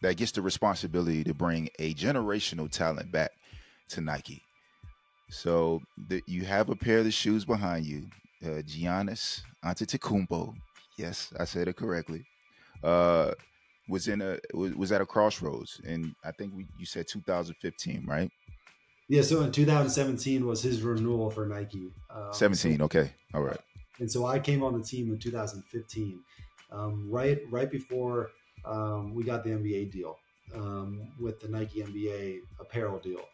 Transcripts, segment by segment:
that gets the responsibility to bring a generational talent back to Nike. So you have a pair of the shoes behind you, Giannis Antetokounmpo. Yes, I said it correctly. Uh, was at a crossroads, and I think you said 2015, right? Yeah, so in 2017 was his renewal for Nike. 17. Okay, all right. And so I came on the team in 2015, right before we got the NBA deal with the Nike NBA apparel deal.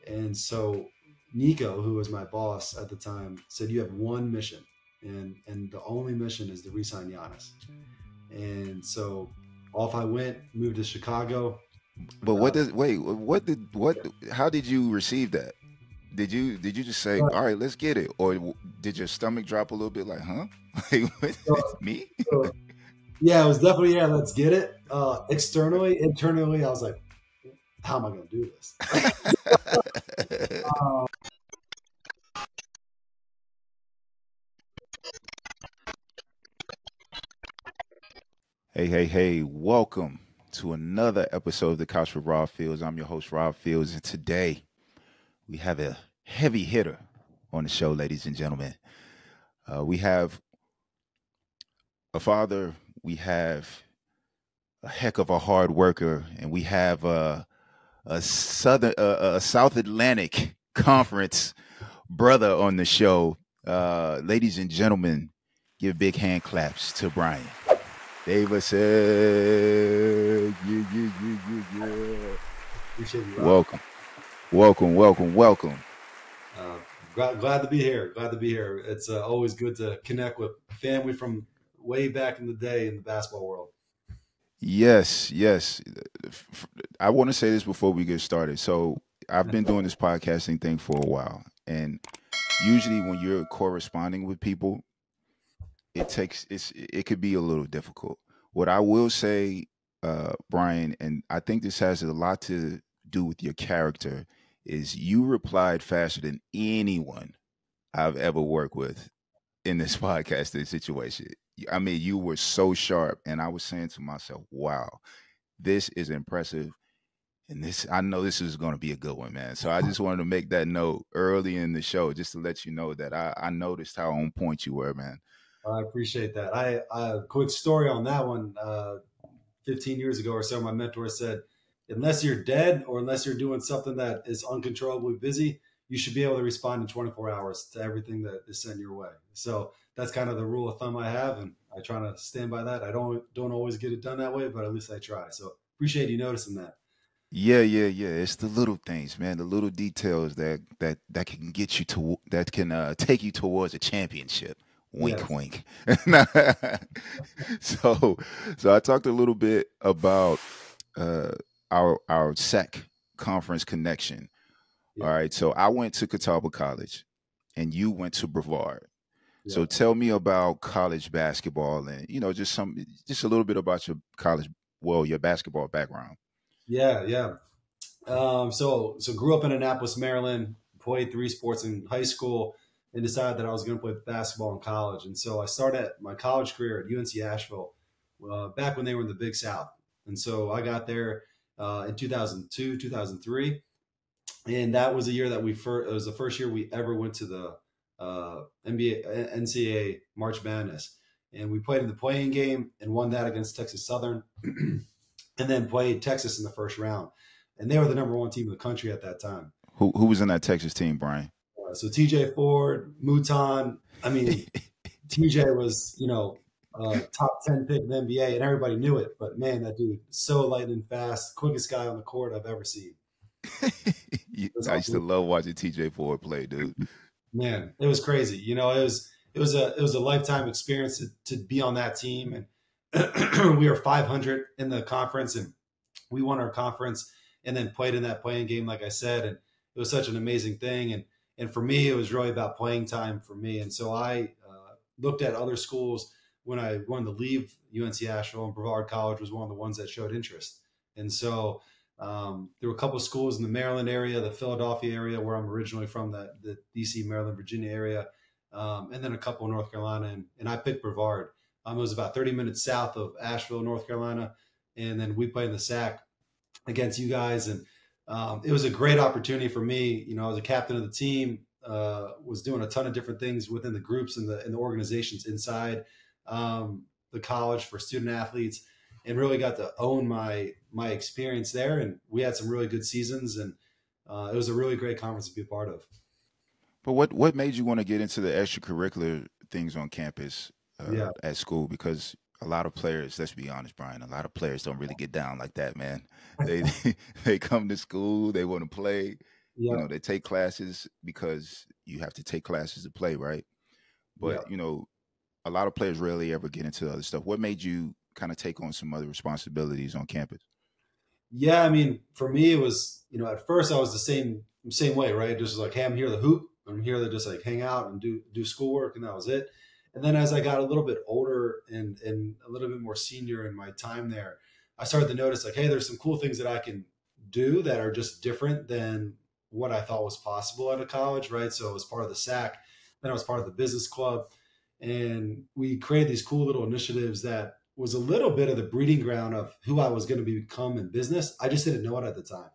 And so Nico, who was my boss at the time, said you have one mission, and the only mission is to re-sign Giannis. And so off I went, moved to Chicago. But how did you receive that? Did you just say, all right, let's get it, or did your stomach drop a little bit, like, huh? Me? Yeah, it was definitely, yeah, let's get it. Externally, internally, I was like, how am I going to do this? Hey, welcome to another episode of the Couch with Rob Fields. I'm your host, Rob Fields, and today we have a heavy hitter on the show, ladies and gentlemen. We have a father, we have a heck of a hard worker, and we have a South Atlantic Conference brother on the show. Ladies and gentlemen, give big hand claps to Brian Davison. Yeah. Appreciate you, Rob. Welcome. Glad to be here. It's always good to connect with family from way back in the day in the basketball world. Yes. I want to say this before we get started. So I've been doing this podcasting thing for a while, and usually when you're corresponding with people, it could be a little difficult. What I will say, Brian, and I think this has a lot to do with your character, is you replied faster than anyone I've ever worked with in this podcasting situation. I mean, you were so sharp, and I was saying to myself, wow, this is impressive. And I know this is going to be a good one, man. So I just wanted to make that note early in the show, just to let you know that I noticed how on point you were, man. I appreciate that. I quick story on that one. 15 years ago or so, my mentor said, unless you're dead or unless you're doing something that is uncontrollably busy, you should be able to respond in 24 hours to everything that is sent your way. So that's kind of the rule of thumb I have, and I try to stand by that. I don't always get it done that way, but at least I try. So appreciate you noticing that. Yeah. It's the little things, man. The little details that can get you to, that can take you towards a championship. Wink, yes. Wink. So I talked a little bit about our SEC conference connection. Yeah. All right. So I went to Catawba College, and you went to Brevard. Yeah. So tell me about college basketball, and just a little bit about your your basketball background. Yeah. So grew up in Annapolis, Maryland. Played 3 sports in high school, and decided that I was going to play basketball in college. And so I started my college career at UNC Asheville back when they were in the Big South. And so I got there in 2002, 2003. And that was the year that it was the first year we ever went to the NCAA March Madness. And we played in the play-in game and won that against Texas Southern, and then played Texas in the first round. And they were the number 1 team in the country at that time. Who was in that Texas team, Brian? So TJ Ford, Mouton. I mean, TJ was, top 10 pick in the NBA, and everybody knew it. But man, that dude, so lightning fast, quickest guy on the court I've ever seen. I used to love watching TJ Ford play, dude. Man, it was crazy. It was a lifetime experience to be on that team, and we were 500 in the conference, and we won our conference, and then played in that playing game, like I said, and it was such an amazing thing. And for me, it was really about playing time for me. And so I looked at other schools when I wanted to leave UNC Asheville, and Brevard College was one of the ones that showed interest. And so there were a couple of schools in the Maryland area, the Philadelphia area, where I'm originally from, the DC, Maryland, Virginia area, and then a couple in North Carolina. And I picked Brevard. It was about 30 minutes south of Asheville, North Carolina. And then we played in the SAC against you guys. And it was a great opportunity for me. You know, I was a captain of the team, was doing a ton of different things within the groups and the organizations inside the college for student athletes, and really got to own my experience there. And we had some really good seasons, and it was a really great conference to be a part of. But what made you want to get into the extracurricular things on campus Yeah. at school? Because a lot of players, let's be honest, Brian, a lot of players don't really get down like that, man. They they come to school, they want to play, you Yeah. know, they take classes because you have to take classes to play, right? Yeah. But, you know, a lot of players rarely ever get into other stuff. What made you kind of take on some other responsibilities on campus? Yeah, I mean, for me, it was, you know, at first I was the same way, right? Just like, hey, I'm here to hoop. I'm here to just like hang out and do schoolwork, and that was it. And then as I got a little bit older and a little bit more senior in my time there, I started to notice like, hey, there's some cool things that I can do that are just different than what I thought was possible at a college, right? So I was part of the SAC, then I was part of the business club, and we created these cool little initiatives that was a little bit of the breeding ground of who I was going to become in business. I just didn't know it at the time.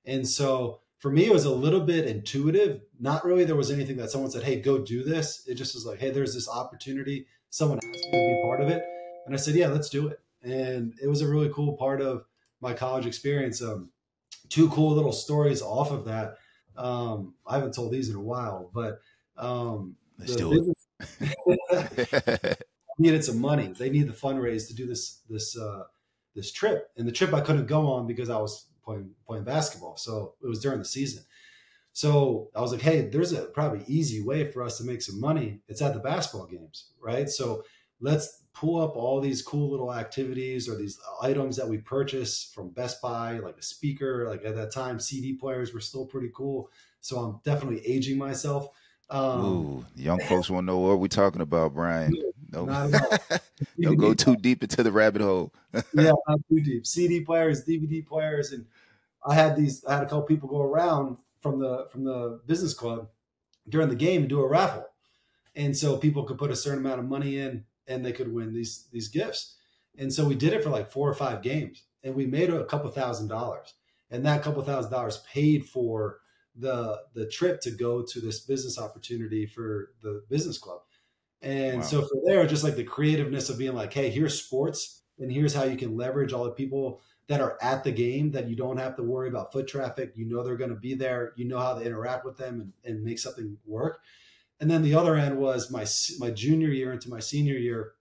And so for me, it was a little bit intuitive. Not really there was anything that someone said, hey, go do this. It just was like, hey, there's this opportunity. Someone asked me to be part of it. And I said, yeah, let's do it. And it was a really cool part of my college experience. Two cool little stories off of that. I haven't told these in a while, but Let's the do business it. needed some money. They need the fundraise to do this trip, and the trip I couldn't go on because I was playing basketball. So it was during the season. So I was like, hey, there's a probably easy way for us to make some money. It's at the basketball games, right? So let's pull up all these cool little activities or these items that we purchase from Best Buy, like a speaker. Like at that time, CD players were still pretty cool. So I'm definitely aging myself. Um, Ooh, young folks won't know what we're talking about, Brian. Don't Not at all. don't go DVD, too deep into the rabbit hole. yeah, not too deep. CD players, DVD players, and I had a couple people go around from the business club during the game and do a raffle, and so people could put a certain amount of money in, and they could win these gifts. And so we did it for like 4 or 5 games, and we made a couple $1,000s, and that couple $1,000s paid for the trip to go to this business opportunity for the business club. And Wow. so for there, just like the creativeness of being like, hey, here's sports, and here's how you can leverage all the people that are at the game that you don't have to worry about foot traffic. You know they're going to be there. You know how to interact with them and make something work. And then the other end was my junior year into my senior year.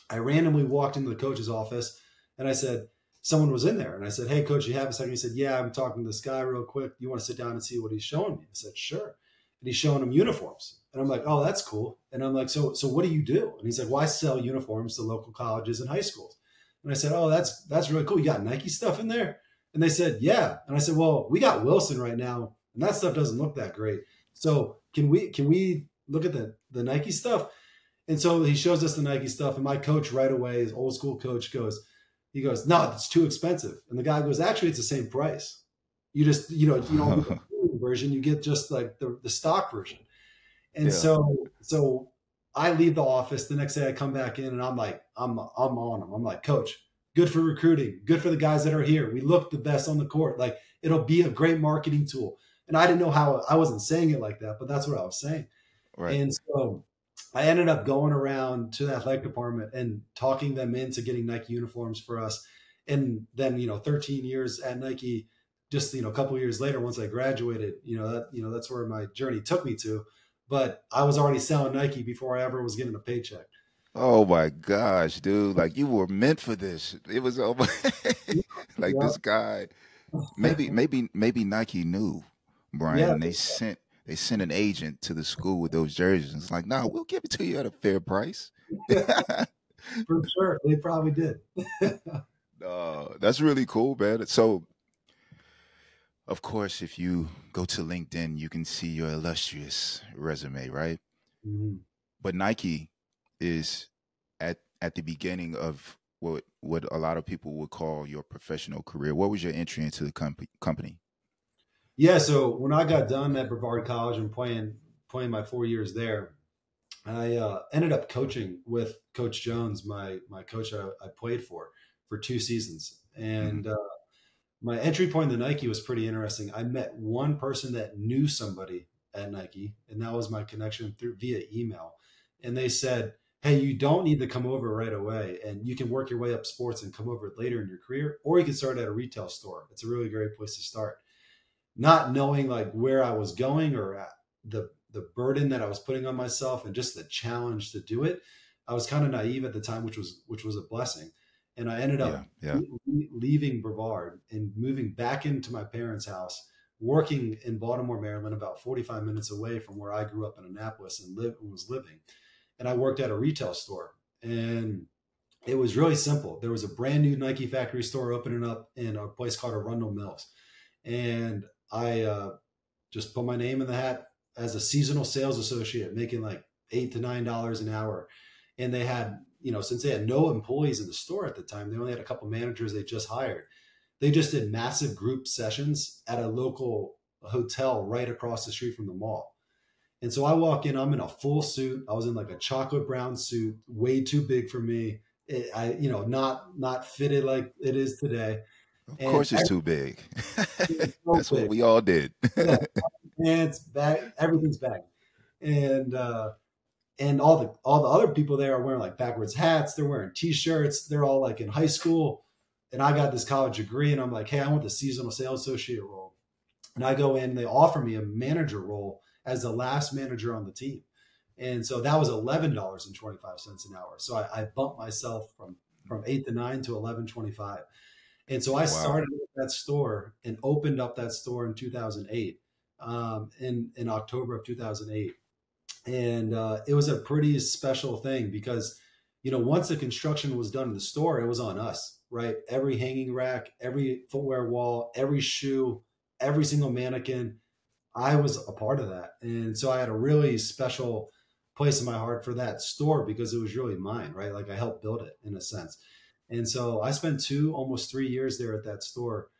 I randomly walked into the coach's office, and I said, someone was in there. And I said, hey, coach, you have a second? He said, yeah, I'm talking to this guy real quick. You want to sit down and see what he's showing me? I said, sure. And he's showing him uniforms. And I'm like, oh, that's cool. And I'm like, so what do you do? And he's like, well, I sell uniforms to local colleges and high schools. And I said, oh, that's really cool. You got Nike stuff in there? And they said, yeah. And I said, well, we got Wilson right now, and that stuff doesn't look that great. So can we look at the Nike stuff? And so he shows us the Nike stuff, and my coach right away, his old school coach, he goes, no, it's too expensive. And the guy goes, actually, it's the same price. You just, you don't get the premium version, you get just like the stock version. And Yeah. so I leave the office. The next day I come back in, and I'm like, I'm on him. I'm like, coach, good for recruiting, good for the guys that are here. We look the best on the court. Like it'll be a great marketing tool. And I didn't know how. I wasn't saying it like that, but that's what I was saying. Right. And so I ended up going around to the athletic department and talking them into getting Nike uniforms for us. And then, 13 years at Nike, just, a couple of years later, once I graduated, that's where my journey took me to. But I was already selling Nike before I ever was getting a paycheck. Oh my gosh, dude! Like you were meant for this. It was over. Like Yeah. this guy. Maybe Nike knew, Brian, Yeah. and they sent an agent to the school with those jerseys. It's like, nah, we'll give it to you at a fair price. For sure. They probably did. That's really cool, man. So, of course, if you go to LinkedIn, you can see your illustrious resume, right? Mhm. But Nike is at the beginning of what a lot of people would call your professional career. What was your entry into the company? Yeah. So when I got done at Brevard College and playing my 4 years there, I ended up coaching with Coach Jones, my coach I played for 2 seasons. Hmm. And My entry point in Nike was pretty interesting. I met one person that knew somebody at Nike, and that was my connection through via email. And they said, "Hey, you don't need to come over right away, and you can work your way up sports and come over later in your career, or you can start at a retail store. It's a really great place to start." Not knowing like where I was going or the burden that I was putting on myself and just the challenge to do it, I was kind of naive at the time, which was a blessing. And I ended Yeah, up yeah. leaving Brevard and moving back into my parents' house, working in Baltimore, Maryland, about 45 minutes away from where I grew up in Annapolis and was living. And I worked at a retail store, and it was really simple. There was a brand new Nike factory store opening up in a place called Arundel Mills, and I just put my name in the hat as a seasonal sales associate, making like $8 to $9 an hour. And they had, since they had no employees in the store at the time, they only had a couple managers they just hired. They just did massive group sessions at a local hotel right across the street from the mall. And so I walk in, I'm in a full suit. I was in like a chocolate brown suit, way too big for me. Not fitted like it is today. Of And course, it's too big. everything's so That's what big. we all did. Yeah, pants, bag, everything's back. And all the other people there are wearing like backwards hats. They're wearing t-shirts. They're all like in high school. And I got this college degree, and I'm like, hey, I want the seasonal sales associate role. And I go in, they offer me a manager role as the last manager on the team. And so that was $11.25 an hour. So I bumped myself from 8 to 9 to 11.25. And so I Wow. started at that store and opened up that store in 2008, in October of 2008. And it was a pretty special thing because, once the construction was done in the store, it was on us, right? Every hanging rack, every footwear wall, every shoe, every single mannequin, I was a part of that. And so I had a really special place in my heart for that store because it was really mine, right? Like I helped build it in a sense. And so I spent almost 3 years there at that store,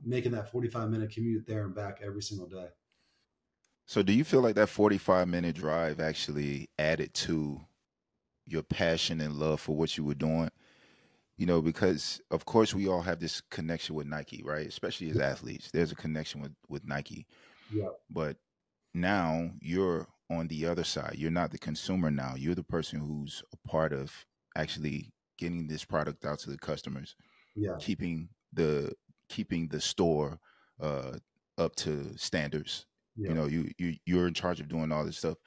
making that 45-minute commute there and back every single day. So, do you feel like that 45-minute drive actually added to your passion and love for what you were doing? Because of course we all have this connection with Nike, right? Especially as athletes, there's a connection with Nike. Yeah. But now you're on the other side. You're not the consumer now. You're the person who's a part of actually getting this product out to the customers, Yeah. keeping the keeping the store uh, up to standards. Yeah. You're in charge of doing all this stuff.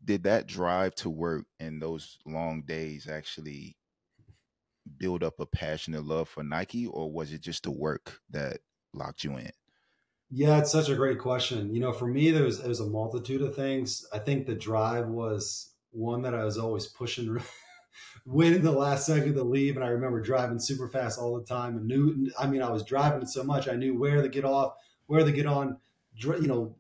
Did that drive to work and those long days actually build up a passion and love for Nike, or was it just the work that locked you in? Yeah, it's such a great question. For me, there was a multitude of things. I think the drive was one that I was always pushing, waiting the last second to leave. And I remember driving super fast all the time and I was driving it so much. I knew where to get off, where to get on,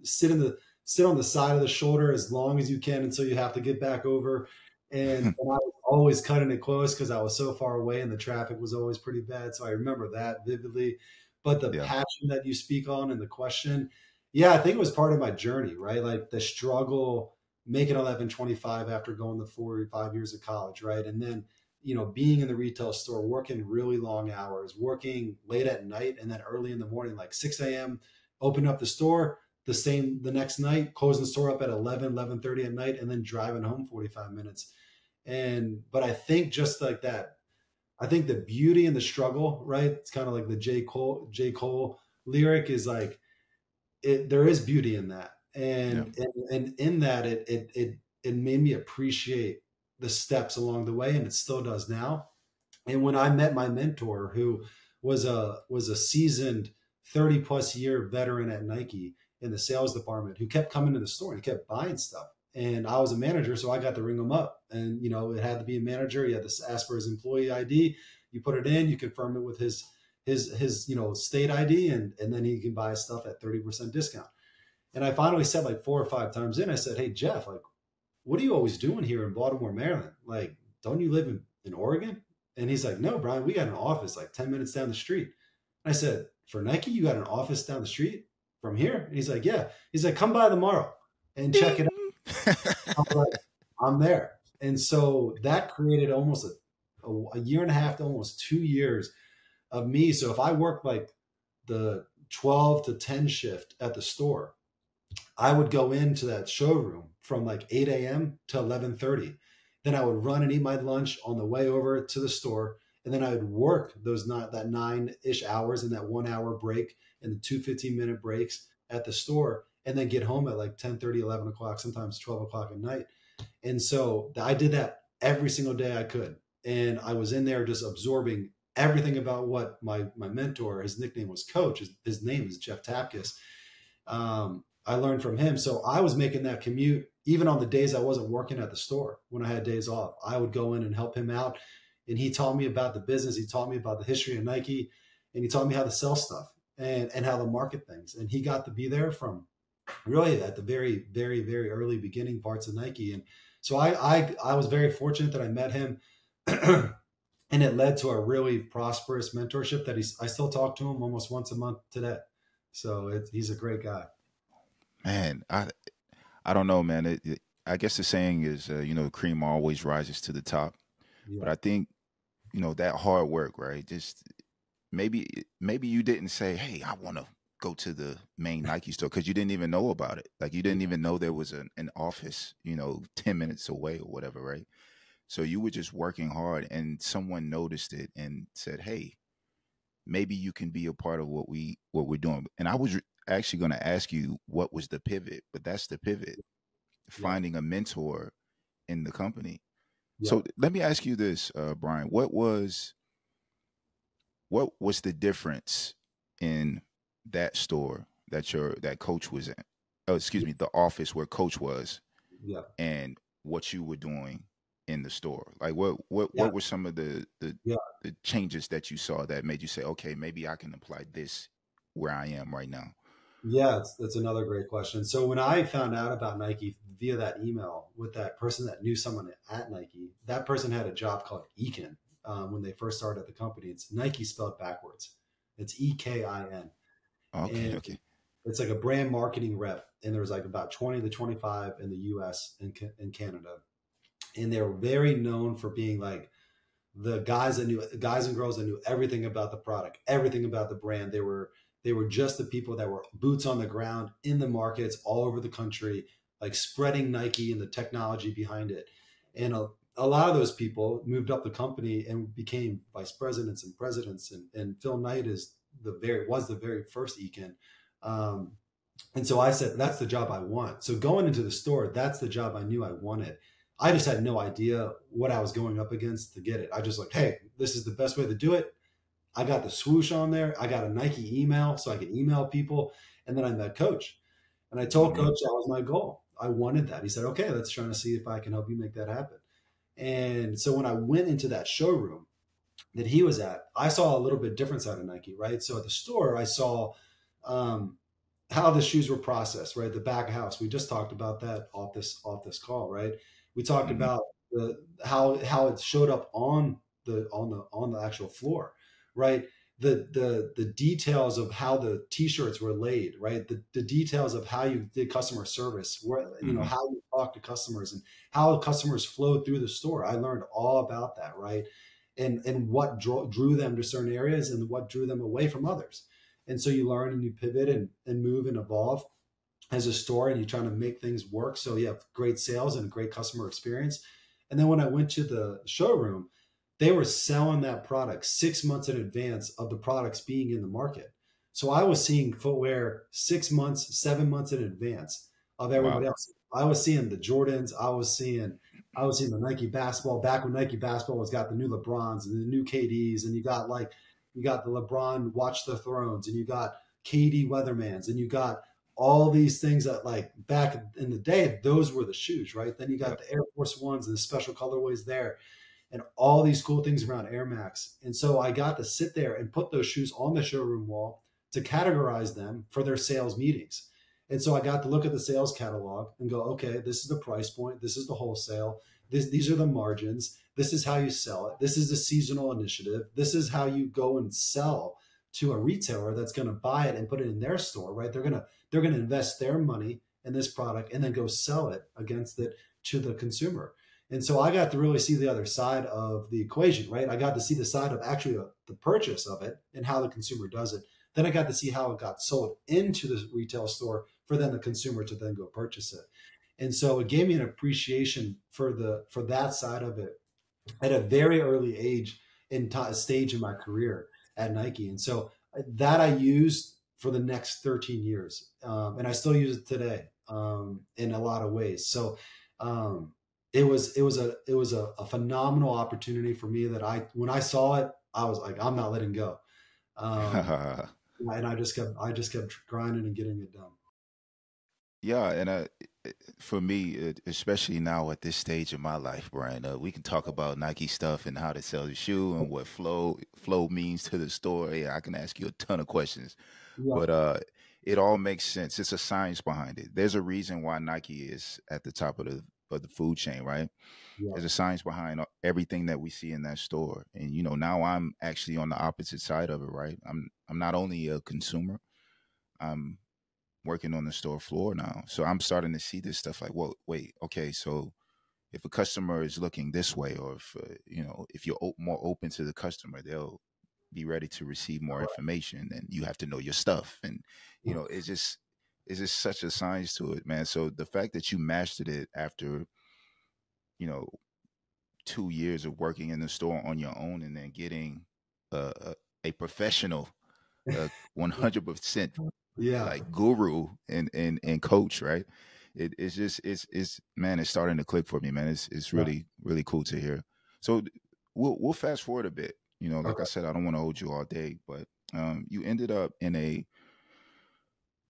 sit on the side of the shoulder as long as you can until you have to get back over. And I was always cutting it close because I was so far away and the traffic was always pretty bad. So I remember that vividly. But the Yeah, passion that you speak on and the question, yeah, I think it was part of my journey, right? Like the struggle making 11.25 after going to 4 or 5 years of college, right? And then, being in the retail store, working really long hours, working late at night and then early in the morning, like 6 a.m., open up the store the next night, closing the store up at 11:30 at night, and then driving home 45 minutes. But I think just like that, I think the beauty and the struggle, right? It's kind of like the J. Cole lyric is like there is beauty in that. yeah, And in that it made me appreciate the steps along the way, and it still does now. And when I met my mentor, who was a seasoned 30 plus year veteran at Nike in the sales department, who kept coming to the store and he kept buying stuff. And I was a manager, so I got to ring him up. And it had to be a manager. He had to ask for his employee ID. You put it in, you confirm it with his state ID, and then he can buy stuff at 30% discount. And I finally said like 4 or 5 times in, I said, "Hey Jeff, like, what are you always doing here in Baltimore, Maryland? Like, don't you live in Oregon?" And he's like, "No, Brian, we got an office like 10 minutes down the street." And I said, "For Nike, you got an office down the street from here?" And he's like, "Yeah." He's like, "Come by tomorrow and check it out." ding. I'm like, "I'm there." And so that created almost a year and a half to almost 2 years of me. So if I worked like the 12 to 10 shift at the store, I would go into that showroom from like 8 a.m. to 11:30. Then I would run and eat my lunch on the way over to the store. And then I would work those not that 9-ish hours and that 1 hour break and the 2 15-minute breaks at the store, and then get home at like 10:30, 11 o'clock, sometimes 12 o'clock at night. And so I did that every single day I could. And I was in there just absorbing everything about what my mentor, his nickname was Coach. His name is Jeff Tapkis. I learned from him. So I was making that commute even on the days I wasn't working at the store. When I had days off, I would go in and help him out. And he taught me about the business. He taught me about the history of Nike, and he taught me how to sell stuff and how to market things. And he got to be there from really at the very, very, very early beginning parts of Nike. And so I was very fortunate that I met him. And it led to a really prosperous mentorship that I still talk to him almost once a month today. So he's a great guy. Man, I don't know, man. I guess the saying is, cream always rises to the top. But Yeah. I think, that hard work, right? Just maybe you didn't say, "Hey, I want to go to the main Nike store," because you didn't even know about it. Like you didn't even know there was an office, 10 minutes away or whatever, right? So you were just working hard, and someone noticed it and said, "Hey, maybe you can be a part of what we're doing." And I was actually going to ask you what was the pivot, but that's the pivot: Yeah. finding a mentor in the company. Yeah. So let me ask you this, Brian. What was the difference in that store that Coach was in? Oh, excuse Yeah. me, the office where Coach was, Yeah. and what you were doing in the store. Like what Yeah. were some of Yeah. the changes that you saw that made you say, okay, maybe I can apply this where I am right now? Yeah, that's another great question. So when I found out about Nike via that email with that person that knew someone at Nike, that person had a job called Ekin when they first started the company. It's Nike spelled backwards. It's Ekin, Okay, and okay. it's like a brand marketing rep. And there's like about 20 to 25 in the U.S. and in Canada, and they're very known for being like the guys and girls that knew everything about the product, everything about the brand. They were just the people that were boots on the ground in the markets all over the country, like spreading Nike and the technology behind it. And a lot of those people moved up the company and became vice presidents and presidents. And Phil Knight was the very first Ekin. Um, and so I said, that's the job I want. So going into the store, that's the job I knew I wanted. I just had no idea what I was going up against to get it. I just like, hey, this is the best way to do it. I got the swoosh on there. I got a Nike email so I could email people. And then I met Coach. And I told Hmm. Coach that was my goal. I wanted that. He said, okay, let's try to see if I can help you make that happen. And so when I went into that showroom that he was at, I saw a little bit different side of Nike, right? So at the store, I saw um, how the shoes were processed, right? The back of house. We just talked about that off this call, right? We talked Hmm. about how it showed up on the actual floor, right? The details of how the t-shirts were laid, right? The details of how you did customer service, where Hmm. how you talk to customers and how customers flowed through the store. I learned all about that, right? And what drew them to certain areas and what drew them away from others. And so you learn and you pivot and move and evolve as a store, and you're trying to make things work so you have great sales and great customer experience. And then when I went to the showroom, they were selling that product 6 months in advance of the products being in the market. So I was seeing footwear 6 months, 7 months in advance of Wow. everybody else. I was seeing the Jordans. I was seeing the Nike basketball back when Nike basketball was got the new LeBrons and the new KDs, and you got the LeBron Watch the Thrones, and you got KD Weathermans, and you got all these things that like back in the day, those were the shoes, right? Then you got Yep. the Air Force Ones and the special colorways there and all these cool things around Air Max. And so I got to sit there and put those shoes on the showroom wall to categorize them for their sales meetings. And so I got to look at the sales catalog and go, okay, this is the price point. This is the wholesale. These are the margins. This is how you sell it. This is the seasonal initiative. This is how you go and sell to a retailer that's going to buy it and put it in their store, right? They're going to invest their money in this product and then go sell it against it to the consumer. And so I got to really see the other side of the equation, right? I got to see the side of actually the purchase of it and how the consumer does it Then I got to see how it got sold into the retail store for then the consumer to then go purchase it. And so it gave me an appreciation for that side of it at a very early age stage in my career at Nike. And so that I used for the next 13 years. And I still use it today in a lot of ways. So it was a phenomenal opportunity for me that when I saw it, I was like, I'm not letting go. And I just kept grinding and getting it done. Yeah, and for me, especially now at this stage of my life, Brian, we can talk about Nike stuff and how to sell the shoe and what flow means to the store. Yeah, I can ask you a ton of questions, Yeah. but it all makes sense. It's a science behind it. There's a reason why Nike is at the top of the food chain, right? Yeah. There's a science behind everything that we see in that store, and now I'm actually on the opposite side of it, right? I'm not only a consumer, I'm working on the store floor now. So I'm starting to see this stuff like, well, wait, okay, so if a customer is looking this way, or if you're more open to the customer, they'll be ready to receive more information, and you have to know your stuff. And it's just such a science to it, man. So the fact that you mastered it after, you know, 2 years of working in the store on your own, and then getting a professional, 100% Yeah. like guru and coach, right? It's just it's man, it's starting to click for me, man. It's Yeah. really really cool to hear. So we'll fast forward a bit. Like I Okay. said, I don't want to hold you all day, but you ended up in a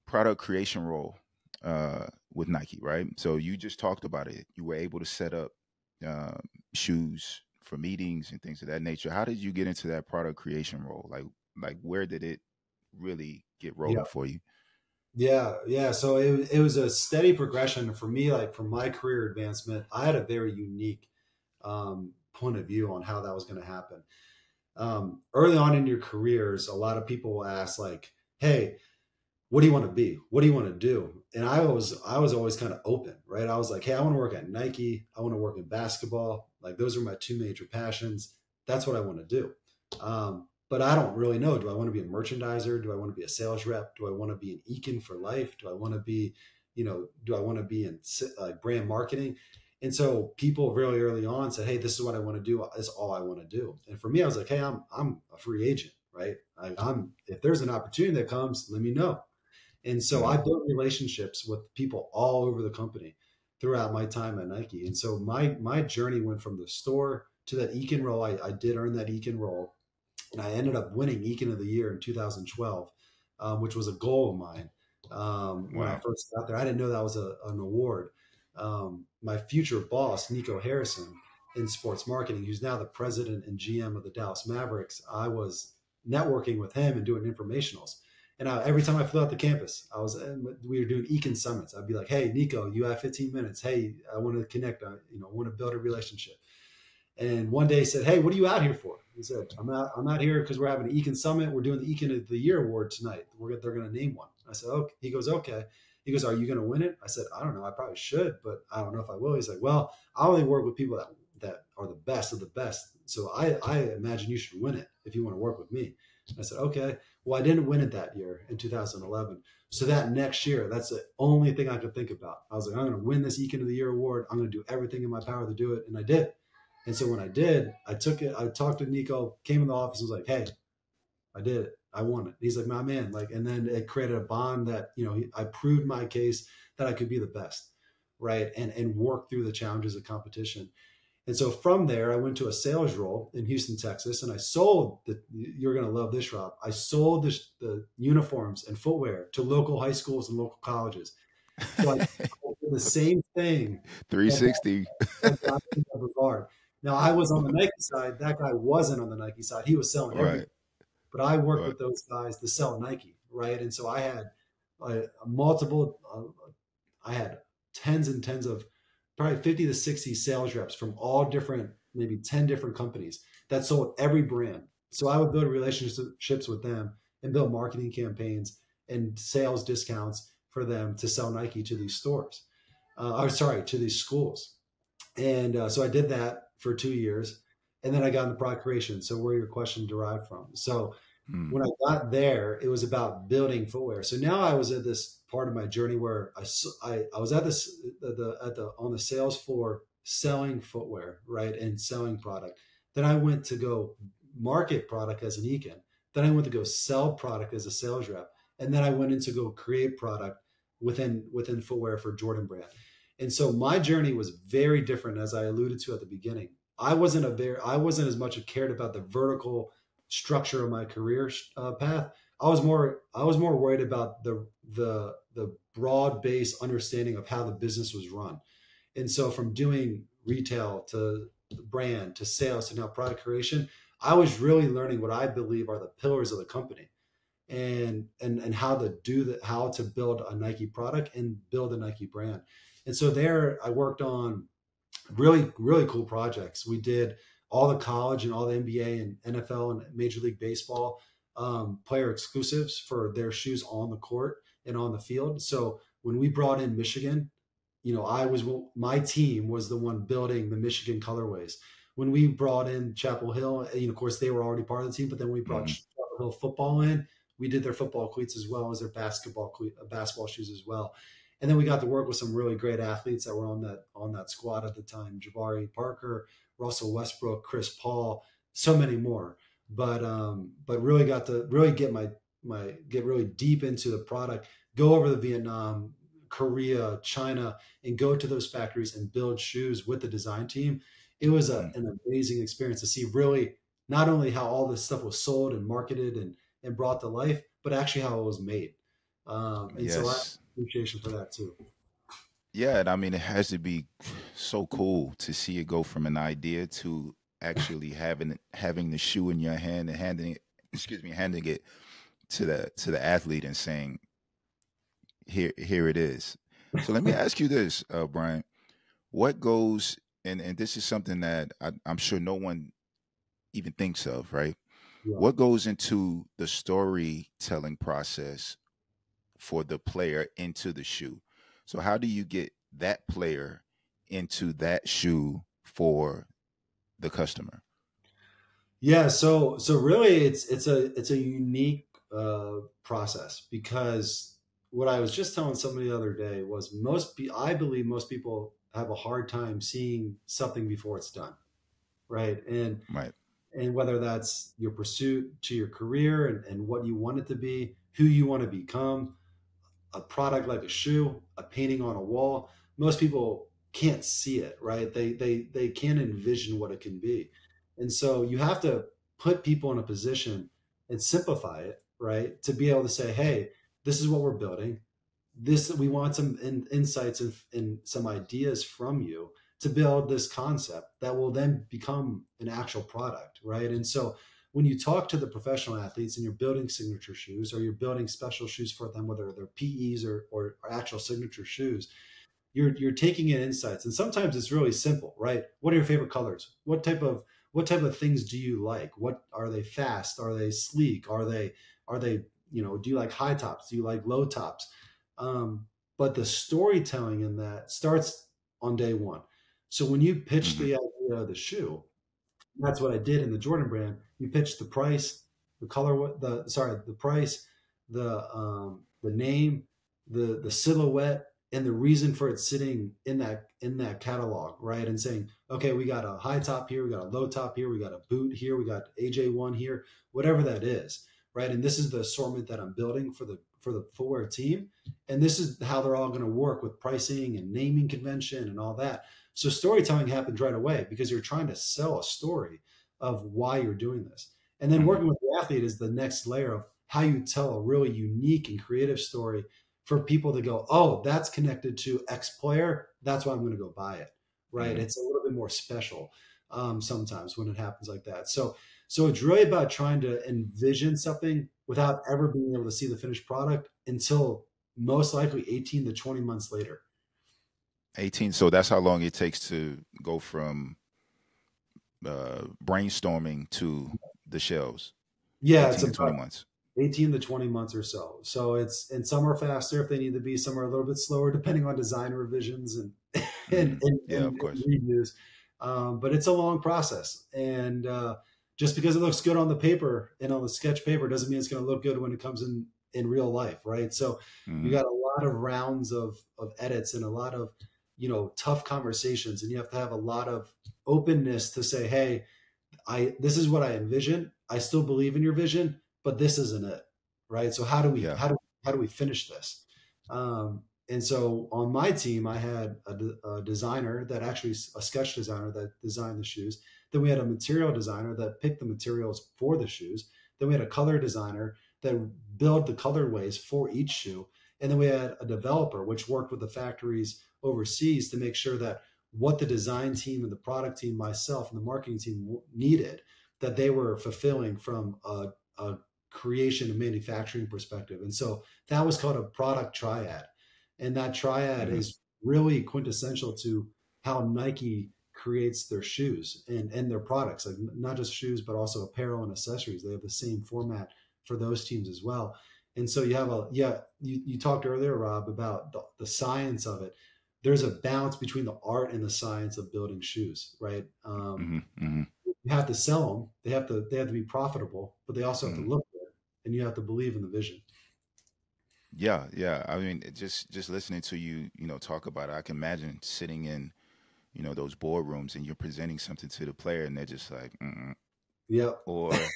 product creation role with Nike, right? So you just talked about it. You were able to set up uh, shoes for meetings and things of that nature. How did you get into that product creation role? Like where did it really get Yeah. rolling for you? Yeah, yeah. So it was a steady progression for me. Like for my career advancement, I had a very unique point of view on how that was going to happen. Early on in your careers, a lot of people will ask like, "Hey, what do you want to be? What do you want to do?" And I was always kind of open, right? I was like, "Hey, I want to work at Nike. I want to work in basketball. Like those are my two major passions. That's what I want to do." But I don't really know. Do I want to be a merchandiser? Do I want to be a sales rep? Do I want to be an econ for life? Do I want to be, do I want to be in brand marketing? And so people really early on said, "Hey, this is what I want to do. That's all I want to do." And for me, I was like, "Hey, I'm a free agent, right? I'm if there's an opportunity that comes, let me know." And so I Mm, built relationships with people all over the company throughout my time at Nike. And so my journey went from the store to that econ role. I did earn that econ role, and I ended up winning Econ of the Year in 2012, which was a goal of mine when I wow. first got there. I didn't know that was an award. My future boss, Nico Harrison, in sports marketing, who's now the president and GM of the Dallas Mavericks, I was networking with him and doing informationals. And every time I flew out the campus, we were doing Econ summits. I'd be like, "Hey, Nico, you have 15 minutes. Hey, I want to connect. I want to build a relationship." And one day he said, "Hey, what are you out here for?" He said, I'm out here because we're having an Econ Summit. We're doing the Econ of the Year award tonight. They're going to name one." I said, "Okay." He goes, "Okay." He goes, "Are you going to win it?" I said, "I don't know. I probably should, but I don't know if I will." He's like, "Well, I only work with people that are the best of the best. So I imagine you should win it if you want to work with me." I said, "Okay." Well, I didn't win it that year in 2011. So that next year, that's the only thing I could think about. I was like, "I'm going to win this Econ of the Year award. I'm going to do everything in my power to do it." And I did. And so when I did, I took it. I talked to Nico, came in the office, and was like, "Hey, I did it. I won it." And he's like, "My man." Like, and then it created a bond that I proved my case that I could be the best, right? And work through the challenges of competition. And so from there, I went to a sales role in Houston, Texas, and I sold You're gonna love this, Rob. I sold the uniforms and footwear to local high schools and local colleges. So I did the same thing that 360. that got me that regard. Now I was on the Nike side. That guy wasn't on the Nike side. He was selling everything. Right, But I worked right. with those guys to sell Nike, right? And so I had multiple. I had tens and tens of probably 50 to 60 sales reps from all different, maybe 10 different companies that sold every brand. So I would build relationships with them and build marketing campaigns and sales discounts for them to sell Nike to these stores. To these schools. And so I did that for 2 years, and then I got into product creation. So where your question derived from? So Mm. When I got there, it was about building footwear. So now I was at this part of my journey where I was at this at the on the sales floor selling footwear, right, and selling product. Then I went to go market product as an econ. Then I went to go sell product as a sales rep, and then I went in to go create product within footwear for Jordan Brand. And so my journey was very different, as I alluded to at the beginning. I wasn't as much cared about the vertical structure of my career path. I was more worried about the broad based understanding of how the business was run. And so from doing retail to brand to sales to now product creation, I was really learning what I believe are the pillars of the company, and how to do that, how to build a Nike product and build a Nike brand. And so there I worked on really cool projects. We did all the college and all the NBA and NFL and Major League Baseball player exclusives for their shoes on the court and on the field. So when we brought in Michigan, my team was the one building the Michigan colorways. When we brought in Chapel Hill, of course they were already part of the team, but then we brought Mm-hmm. Chapel Hill football in. We did their football cleats as well as their basketball shoes as well. And then we got to work with some really great athletes that were on that squad at the time: Jabari Parker, Russell Westbrook, Chris Paul, so many more. But really got to really get really deep into the product, go over the Vietnam, Korea, China, and go to those factories and build shoes with the design team. It was an amazing experience to see really not only how all this stuff was sold and marketed and brought to life, but actually how it was made. And so I have Yes. appreciation for that too. Yeah, and I mean, it has to be so cool to see it go from an idea to actually having the shoe in your hand and handing it, excuse me, handing it to the athlete and saying, here it is. So let me ask you this, Brian. What goes and this is something that I'm sure no one even thinks of, right? Yeah. What goes into the storytelling process for the player into the shoe? So how do you get that player into that shoe for the customer? Yeah, so really it's a unique process, because what I was just telling somebody the other day was I believe most people have a hard time seeing something before it's done, right? Right. And whether that's your pursuit to your career and what you want it to be, who you want to become, a product like a shoe, a painting on a wall, most people can't see it, right? They can't envision what it can be. And so you have to put people in a position and simplify it, right? To be able to say, hey, this is what we're building. This we want some insights and some ideas from you to build this concept that will then become an actual product, right? And so when you talk to the professional athletes and you're building signature shoes or you're building special shoes for them, whether they're PEs or actual signature shoes, you're taking in insights. And sometimes it's really simple, right? What are your favorite colors? What type of things do you like? What are they fast? Are they sleek? Are they, do you like high tops? Do you like low tops? But the storytelling in that starts on day one. So when you pitch Hmm. the idea of the shoe, that's what I did in the Jordan brand. You pitch the price, the color, the price, the name, the silhouette, and the reason for it sitting in that catalog, right? And saying, okay, we got a high top here, we got a low top here, we got a boot here, we got AJ1 here, whatever that is, right? And this is the assortment that I'm building for the footwear team, and this is how they're all going to work with pricing and naming convention and all that. So storytelling happens right away because you're trying to sell a story of why you're doing this. And then Hmm. working with the athlete is the next layer of how you tell a really unique and creative story for people to go, oh, that's connected to X player. That's why I'm going to go buy it. Right. Hmm. It's a little bit more special sometimes when it happens like that. So it's really about trying to envision something without ever being able to see the finished product until most likely 18 to 20 months later. 18. So that's how long it takes to go from brainstorming to the shelves. Yeah, it's 18 to about 20 months. 18 to 20 months or so. So and some are faster if they need to be, some are a little bit slower depending on design revisions and Hmm. Yeah, of and course. reviews. But it's a long process. And just because it looks good on the paper and on the sketch paper doesn't mean it's going to look good when it comes in real life, right? So you Mm-hmm. got a lot of rounds of edits and a lot of, tough conversations, and you have to have a lot of openness to say, hey, this is what I envision. I still believe in your vision, but this isn't it, right? So Yeah. how do we finish this? And so on my team, I had a designer that actually a sketch designer that designed the shoes. Then we had a material designer that picked the materials for the shoes. Then we had a color designer that built the colorways for each shoe. And then we had a developer which worked with the factories overseas to make sure that what the design team and the product team, myself and the marketing team needed, that they were fulfilling from a creation and manufacturing perspective. And so that was called a product triad. And that triad Mm-hmm. is really quintessential to how Nike creates their shoes and their products, like not just shoes, but also apparel and accessories. They have the same format for those teams as well. And so you have you talked earlier, Rob, about the science of it. There's a balance between the art and the science of building shoes, right? Mm-hmm. Mm-hmm. You have to sell them. They have to be profitable, but they also have to Mm-hmm. look good, and you have to believe in the vision. Yeah, yeah. I mean, just listening to you, talk about it, I can imagine sitting in, those boardrooms and you're presenting something to the player and they're just like, mm-mm. Yep. or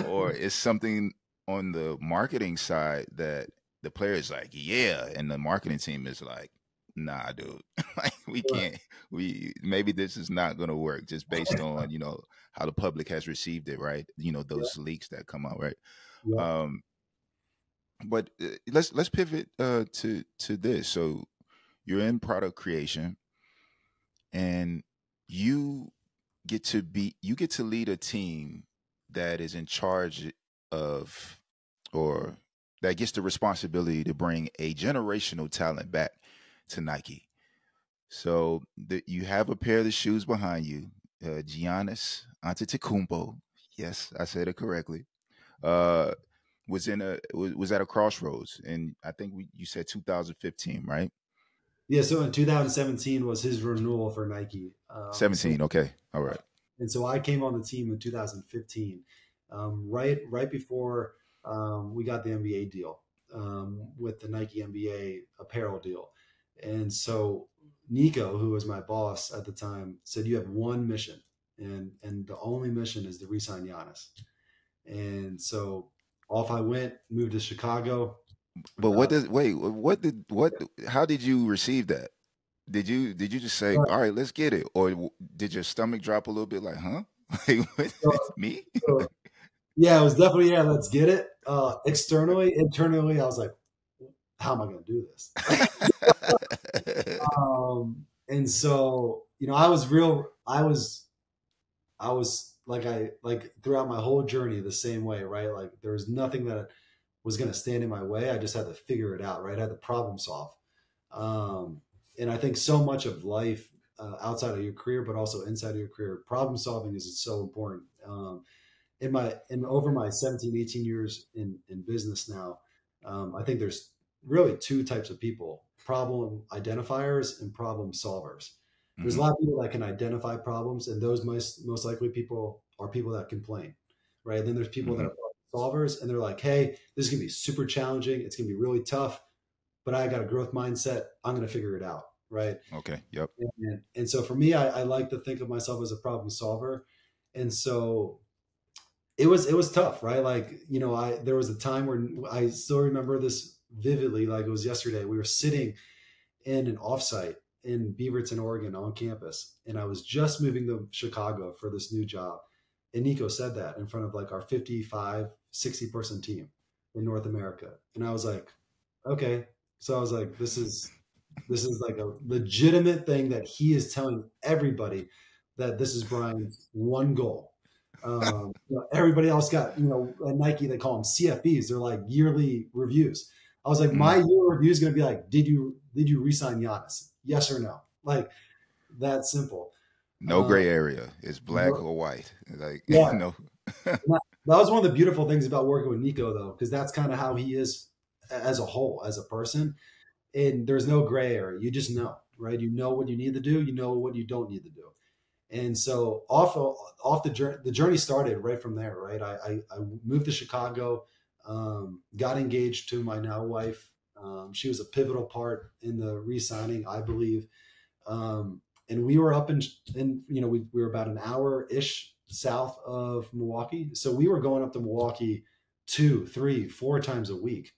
or it's something on the marketing side that the player is like, yeah, and the marketing team is like, nah, dude, like we can't, we maybe this is not gonna work just based on how the public has received it, right? Yep. Those leaks that come out, right? Yep. Um, but let's pivot to this. So you're in product creation, and you you get to lead a team that is in charge of, or that gets the responsibility to bring a generational talent back to Nike. So you have a pair of the shoes behind you, Giannis Antetokounmpo. Yes, I said it correctly. Uh, was at a crossroads, and I think you said 2015, right? Yeah. So in 2017 was his renewal for Nike. 17. Okay, all Uh, right. and so I came on the team in 2015, right before we got the NBA deal with the Nike NBA apparel deal. And so Nico, who was my boss at the time, said you have one mission, and the only mission is to re-sign Giannis. And so off I went, moved to Chicago. But Uh, what how did you receive that? Did you just say, "All right, let's get it," or did your stomach drop a little bit, like, "Huh, like, what? so, Me?" so yeah, it was definitely let's get it. Externally, internally, I was like, how am I going to do this? And so I was like throughout my whole journey the same way, right? Like there was nothing that was going to stand in my way. I just had to figure it out, right? I had to problem solve. Um, and I think so much of life outside of your career, but also inside of your career, problem solving is so important. In over my 17, 18 years in business now, I think there's really two types of people: problem identifiers and problem solvers. There's a Hmm. lot of people that can identify problems, and those most likely people are people that complain, right? And then there's people that Hmm. are problem solvers, and they're like, hey, this is gonna be super challenging, it's gonna be really tough, but I got a growth mindset, I'm gonna figure it out, right? Okay. Yep. And so for me, I like to think of myself as a problem solver. And so it was tough, right? Like, I there was a time where I still remember this vividly, like it was yesterday. We were sitting in an offsite in Beaverton, Oregon on campus, and I was just moving to Chicago for this new job. And Nico said that in front of like our 55, 60 person team in North America. And I was like, okay. So I was like, this is like a legitimate thing that he is telling everybody, that this is Brian's one goal. Everybody else got, at Nike, they call them CFBs. They're like yearly reviews. I was like, my Mm. year review is going to be like, did you resign Giannis? Yes or no? Like that simple. No Um, gray area. It's black or white. Like, yeah, no. that was one of the beautiful things about working with Nico, though, because that's kind of how he is as a whole, as a person. And there's no gray area. You just know, right? You know what you need to do. You know what you don't need to do. And so the journey started right from there, right? I moved to Chicago, got engaged to my now wife. She was a pivotal part in the re-signing, I believe. And we were up we were about an hour-ish south of Milwaukee. So we were going up to Milwaukee 2, 3, 4 times a week,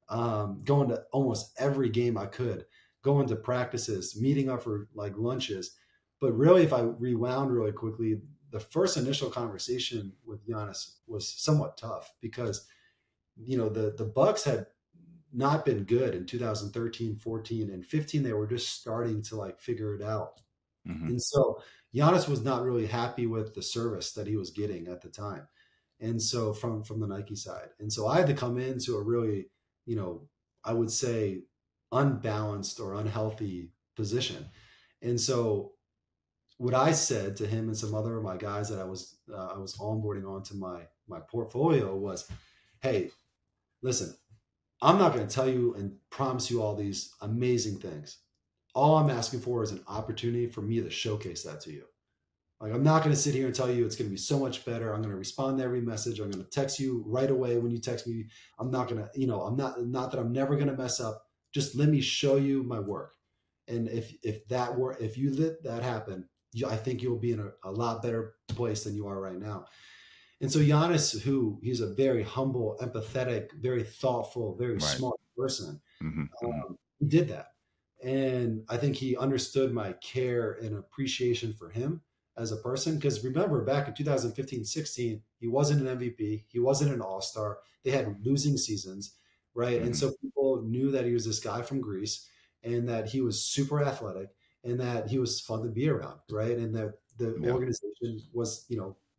going to almost every game I could, going to practices, meeting up for like lunches. But really, if I rewound really quickly, the first initial conversation with Giannis was somewhat tough because, the Bucks had not been good in 2013, 14, and 15. They were just starting to like figure it out. Mm-hmm. And so Giannis was not really happy with the service that he was getting at the time. And so from the Nike side. And so I had to come into a really, I would say unbalanced or unhealthy position. And so what I said to him and some other of my guys that I was onboarding onto my portfolio was, hey, listen, I'm not going to tell you and promise you all these amazing things. All I'm asking for is an opportunity for me to showcase that to you. Like, I'm not going to sit here and tell you it's going to be so much better. I'm going to respond to every message. I'm going to text you right away when you text me. I'm not going to, I'm not that I'm never going to mess up. Just let me show you my work. And if you let that happen, I think you'll be in a lot better place than you are right now. And so Giannis, he's a very humble, empathetic, very thoughtful, very smart person, he did that. And I think he understood my care and appreciation for him as a person. Because remember, back in 2015-16, he wasn't an MVP. He wasn't an all-star. They had losing seasons, right? And so people knew that he was this guy from Greece and that he was super athletic and that he was fun to be around, right? And that the organization was,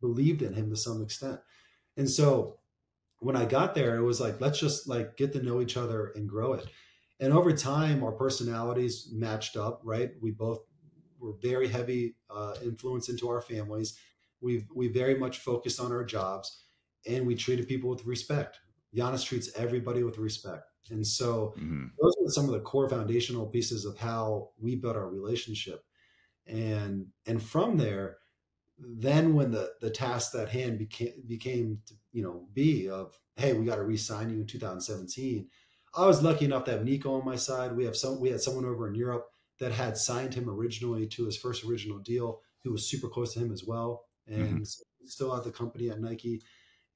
believed in him to some extent. And so when I got there, it was like, let's just like get to know each other and grow it. And over time, our personalities matched up, right? We both were very heavy influence into our families. We very much focused on our jobs, and we treated people with respect. Giannis treats everybody with respect. And so those are some of the core foundational pieces of how we built our relationship. And from there, then when the task at hand became be of, hey, we got to re-sign you in 2017. I was lucky enough to have Nico on my side. We had someone over in Europe that had signed him originally to his first original deal, who was super close to him as well, and still at the company at Nike.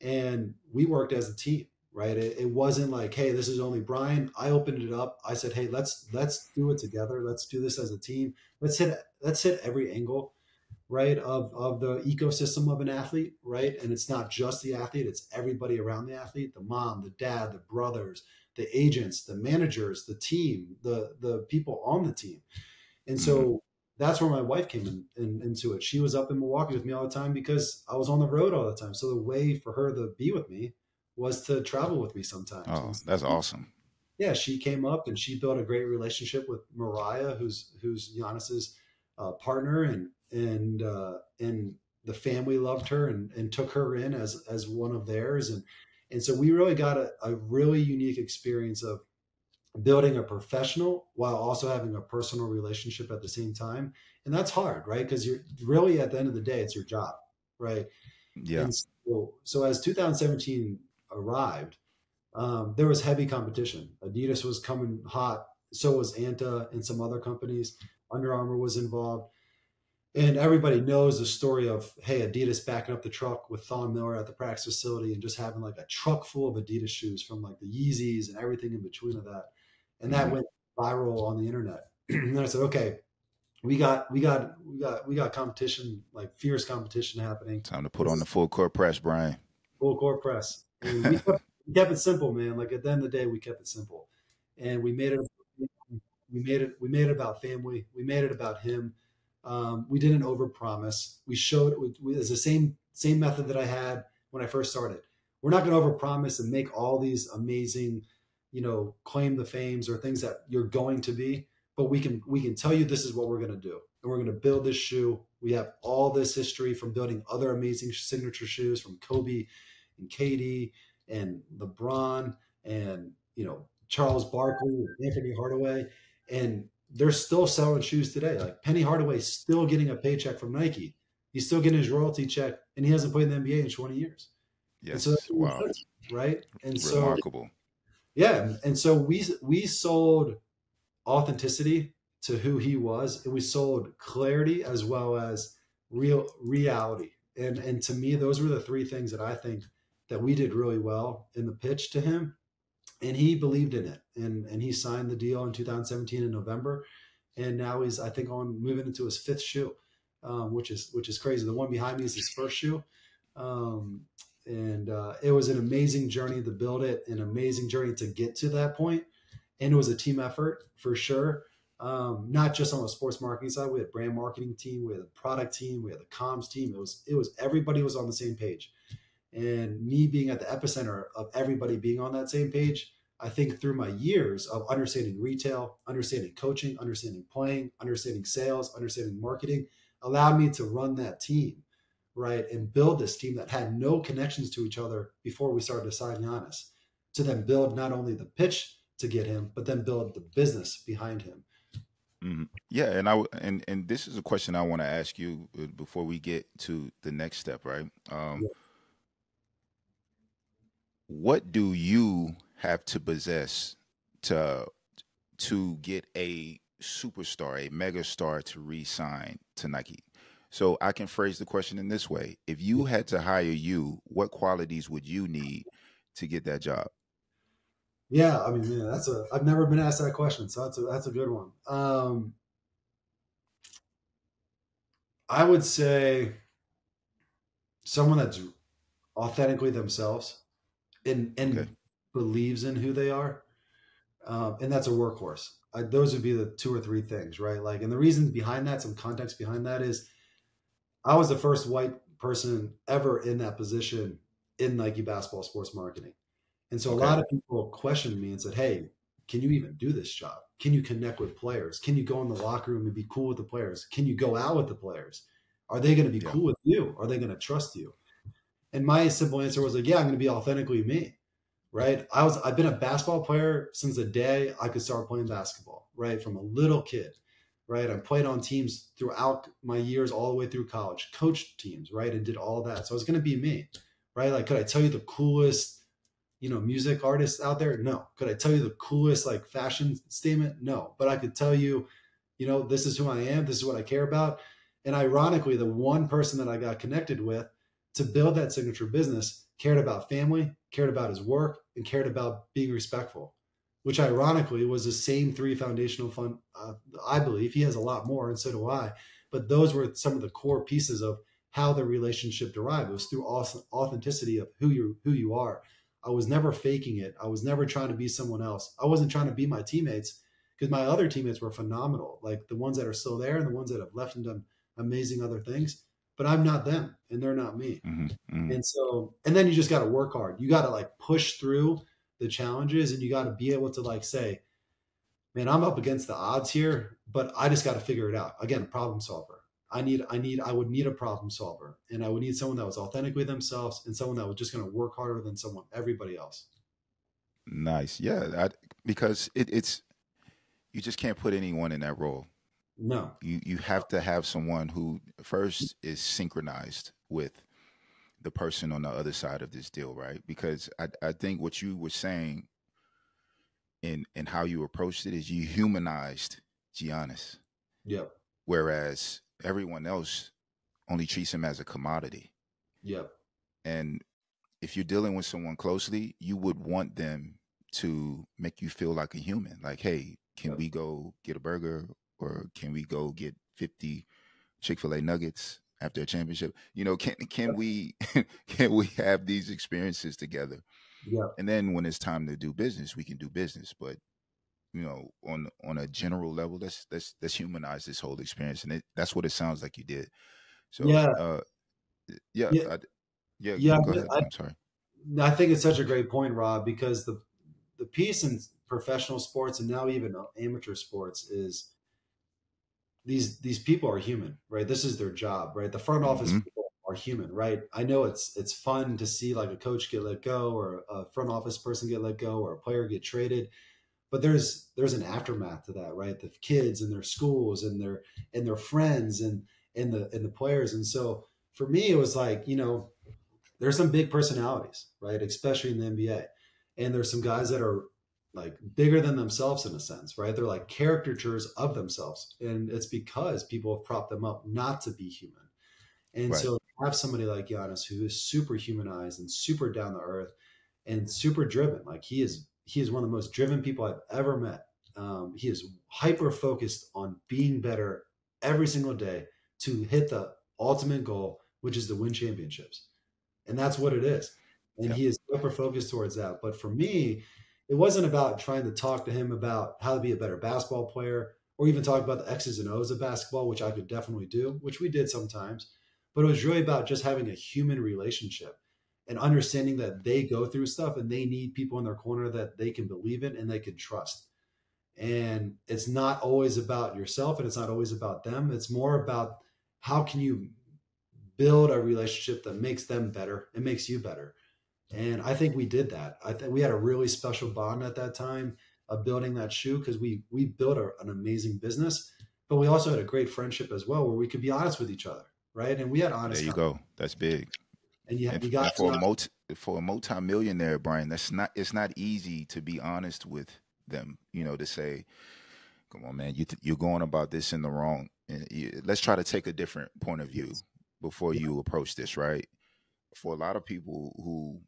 And we worked as a team, right? It wasn't like, hey, this is only Brian. I opened it up. I said, hey, let's do it together. Let's do this as a team. Let's hit every angle, right, of the ecosystem of an athlete, right? And it's not just the athlete, it's everybody around the athlete, the mom, the dad, the brothers, the agents, the managers, the team, the people on the team. And so that's where my wife came into it. She was up in Milwaukee with me all the time because I was on the road all the time. So the way for her to be with me was to travel with me sometimes. Oh, that's awesome. Yeah, she came up and she built a great relationship with Mariah, who's Giannis's partner, and the family loved her and took her in as one of theirs. And so we really got a really unique experience of building a professional while also having a personal relationship at the same time. And that's hard, right? Because you're really, at the end of the day, it's your job, right? Yeah. And so as 2017 arrived, there was heavy competition. Adidas was coming hot. So was Anta and some other companies. Under Armour was involved. And everybody knows the story of, hey, Adidas backing up the truck with Thon Miller at the practice facility and just having like a truck full of Adidas shoes, from like the Yeezys and everything in between of that. And that went viral on the internet. And I said, okay, we got competition, like fierce competition happening. Time to put on the full court press, Brian. Full court press. And we kept it simple, man. Like at the end of the day, we kept it simple. And we made it about family. We made it about him. We didn't overpromise. We showed it's the same method that I had when I first started. We're not going to overpromise and make all these amazing, claim the fames or things that you're going to be, but we can tell you this is what we're going to do, and we're going to build this shoe. We have all this history from building other amazing signature shoes from Kobe and KD and LeBron and Charles Barkley and Anthony Hardaway, and they're still selling shoes today. Like Penny Hardaway's still getting a paycheck from Nike, He's still getting his royalty check, and he hasn't played in the NBA in 20 years. And so Yes. Wow. right? And so Remarkable. yeah, and so we sold authenticity to who he was, and we sold clarity as well as reality. And to me, those were the three things that I think that we did really well in the pitch to him, and he believed in it, and he signed the deal in 2017 in November, and now he's, I think, on moving into his fifth shoe, which is crazy. The one behind me is his first shoe. Um, and it was an amazing journey to build it, an amazing journey to get to that point, and it was a team effort for sure. Not just on the sports marketing side. We had brand marketing team, we had a product team, we had the comms team. It was everybody was on the same page, and me being at the epicenter of everybody being on that same page. I think through my years of understanding retail, understanding coaching, understanding playing, understanding sales, understanding marketing, allowed me to run that team, right, and build this team that had no connections to each other before we started to sign Giannis, to then build not only the pitch to get him, but then build the business behind him. Yeah, and this is a question I want to ask you before we get to the next step, right? Yeah. What do you have to possess to get a superstar, a mega star to re-sign to Nike? So I can phrase the question in this way: if you had to hire you, what qualities would you need to get that job? Yeah, I mean, man, I've never been asked that question, so that's a good one. I would say someone that's authentically themselves Okay. and believes in who they are, and that's a workhorse. Those would be the two or three things, right? Like, and the reason behind that, some context behind that is I was the first white person ever in that position in Nike basketball sports marketing. And so a Okay. lot of people questioned me and said, "Hey, can you even do this job? Can you connect with players? Can you go in the locker room and be cool with the players? Can you go out with the players? Are they going to be Yeah. cool with you? Are they going to trust you?" And my simple answer was like, "Yeah, I'm going to be authentically me." Right? I've been a basketball player since the day I could start playing basketball, right? From a little kid, right? I played on teams throughout my years all the way through college, coached teams, right? And did all that. So I was going to be me, right? Like, could I tell you the coolest, music artists out there? No. Could I tell you the coolest like fashion statement? No. But I could tell you, this is who I am, this is what I care about. And ironically, the one person that I got connected with to build that signature business cared about family, cared about his work, and cared about being respectful, which ironically was the same three foundational fund. I believe he has a lot more, and so do I. But those were some of the core pieces of how the relationship derived. It was through authenticity of who you are. I was never faking it. I was never trying to be someone else. I wasn't trying to be my teammates because my other teammates were phenomenal, like the ones that are still there and the ones that have left and done amazing other things. But I'm not them, and they're not me. Hmm. Hmm. And so, and then you just got to work hard. You got to like push through the challenges, and you got to be able to like say, "Man, I'm up against the odds here, but I just got to figure it out." Again, problem solver. I would need a problem solver, and I would need someone that was authentically themselves and someone that was just going to work harder than everybody else. Nice. Yeah. Because it's you just can't put anyone in that role. No. You have to have someone who first is synchronized with the person on the other side of this deal, right? Because I think what you were saying in how you approached it is you humanized Giannis, Yep. whereas everyone else only treats him as a commodity. Yep. And if you're dealing with someone closely, you would want them to make you feel like a human. Like, hey, can Yep. we go get a burger or can we go get 50 Chick-fil-A nuggets after a championship? Can we can we have these experiences together? Yep. And then when it's time to do business, we can do business. But on a general level, let's humanize this whole experience, and that's what it sounds like you did. So, Yeah. yeah, Yeah. yeah, Yeah. go ahead. I'm sorry. I think it's such a great point, Rob, because the piece in professional sports and now even amateur sports is these people are human, right? This is their job, right? The front office Hmm. people are human, right? I know it's fun to see like a coach get let go or a front office person get let go or a player get traded, but there's an aftermath to that, right? The kids and their schools and their friends and the players. And so for me, it was like, there's some big personalities, right? Especially in the NBA. And there's some guys that are like bigger than themselves in a sense, right? They're like caricatures of themselves. And it's because people have propped them up not to be human. And Right. so have somebody like Giannis who is super humanized and super down to earth and super driven. Like he is one of the most driven people I've ever met. He is hyper focused on being better every single day to hit the ultimate goal, which is to win championships. And that's what it is. And Yep. he is hyper focused towards that. But for me, it wasn't about trying to talk to him about how to be a better basketball player or even talk about the X's and O's of basketball, which I could definitely do, which we did sometimes. But it was really about just having a human relationship and understanding that they go through stuff and they need people in their corner that they can believe in and they can trust. And it's not always about yourself and it's not always about them. It's more about how can you build a relationship that makes them better and makes you better. And I think we did that. I think we had a really special bond at that time of building that shoe because we built an amazing business, but we also had a great friendship as well where we could be honest with each other, right? And we had There honest you conversations. go. That's big. And you, And you guys and not for a multi-millionaire, Brian, that's not it's not easy to be honest with them. To say, "Come on, man, you're going about this in the wrong." And let's try to take a different point of view yes, before yeah, you approach this, right? For a lot of people who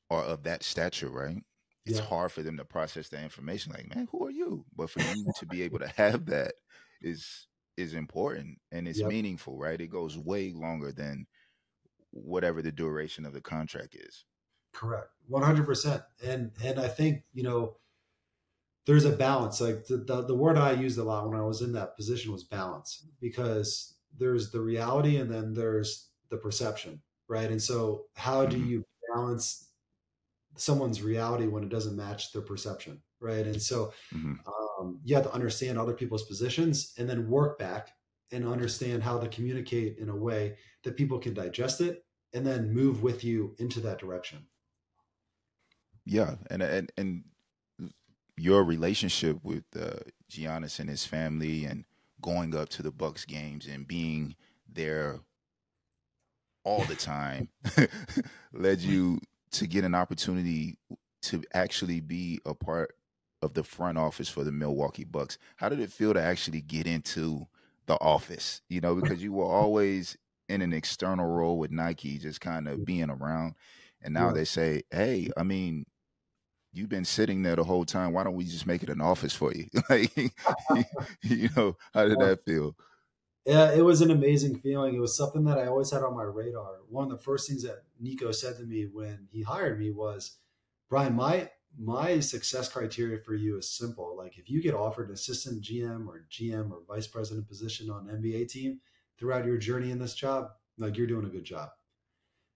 are of that stature, right? It's yeah, hard for them to process that information. Like, man, who are you? But for you to be able to have that is is important and it's yep, meaningful, right? It goes way longer than whatever the duration of the contract is. correct, 100%. And I think there's a balance. Like the word I used a lot when I was in that position was balance because there's the reality and then there's the perception, right? And so how do Hmm. you balance someone's reality when it doesn't match their perception, right? And so Hmm. you have to understand other people's positions and then work back and understand how to communicate in a way that people can digest it and then move with you into that direction. Yeah, and your relationship with Giannis and his family, and going up to the Bucks games and being there all the time, led you to get an opportunity to actually be a part of the front office for the Milwaukee Bucks. How did it feel to actually get into the office? Because you were always in an external role with Nike, just kind of being around. And now Yeah. they say, hey, I mean, you've been sitting there the whole time. Why don't we just make it an office for you? Like, how did that feel? Yeah, it was an amazing feeling. It was something that I always had on my radar. One of the first things that Nico said to me when he hired me was, "Brian, my success criteria for you is simple. Like if you get offered an assistant GM or vice president position on an NBA team throughout your journey in this job, like you're doing a good job."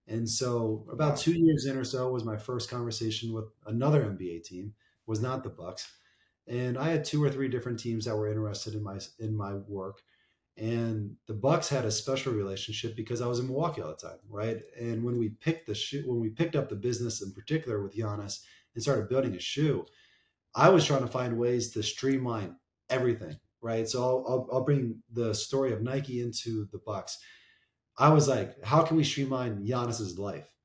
And so about Wow. 2 years in or so was my first conversation with another NBA team, was not the Bucks. And I had two or three different teams that were interested in my work. And the Bucks had a special relationship because I was in Milwaukee all the time, right? And when we picked up the business in particular with Giannis and started building a shoe, I was trying to find ways to streamline everything, right? So I'll bring the story of Nike into the Bucks. I was like, how can we streamline Giannis's life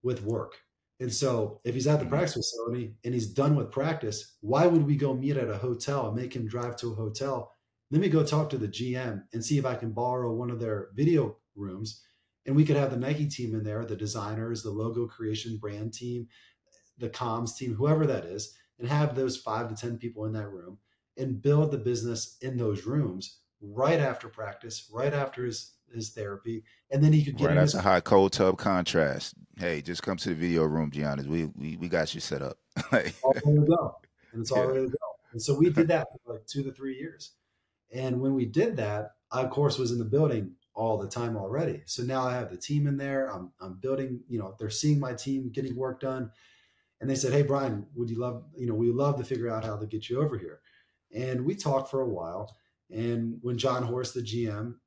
with work? And so if he's at the Hmm. practice facility and he's done with practice, why would we go meet at a hotel and make him drive to a hotel? Let me go talk to the GM and see if I can borrow one of their video rooms. And we could have the Nike team in there, the designers, the logo creation brand team, the comms team, whoever that is, and have those 5 to 10 people in that room and build the business in those rooms right after practice, right after his therapy, and then he could get Right in his after hot cold tub contrast. Hey, just come to the video room, Giannis. We got you set up. Like, all ready to go, and it's all yeah. ready to go. And so we did that for like 2 to 3 years. And when we did that, I of course was in the building all the time already. So now I have the team in there. I'm building. They're seeing my team getting work done. And they said, "Hey, Brian, would you love, we would love to figure out how to get you over here." And we talked for a while. And when John Horst, the GM,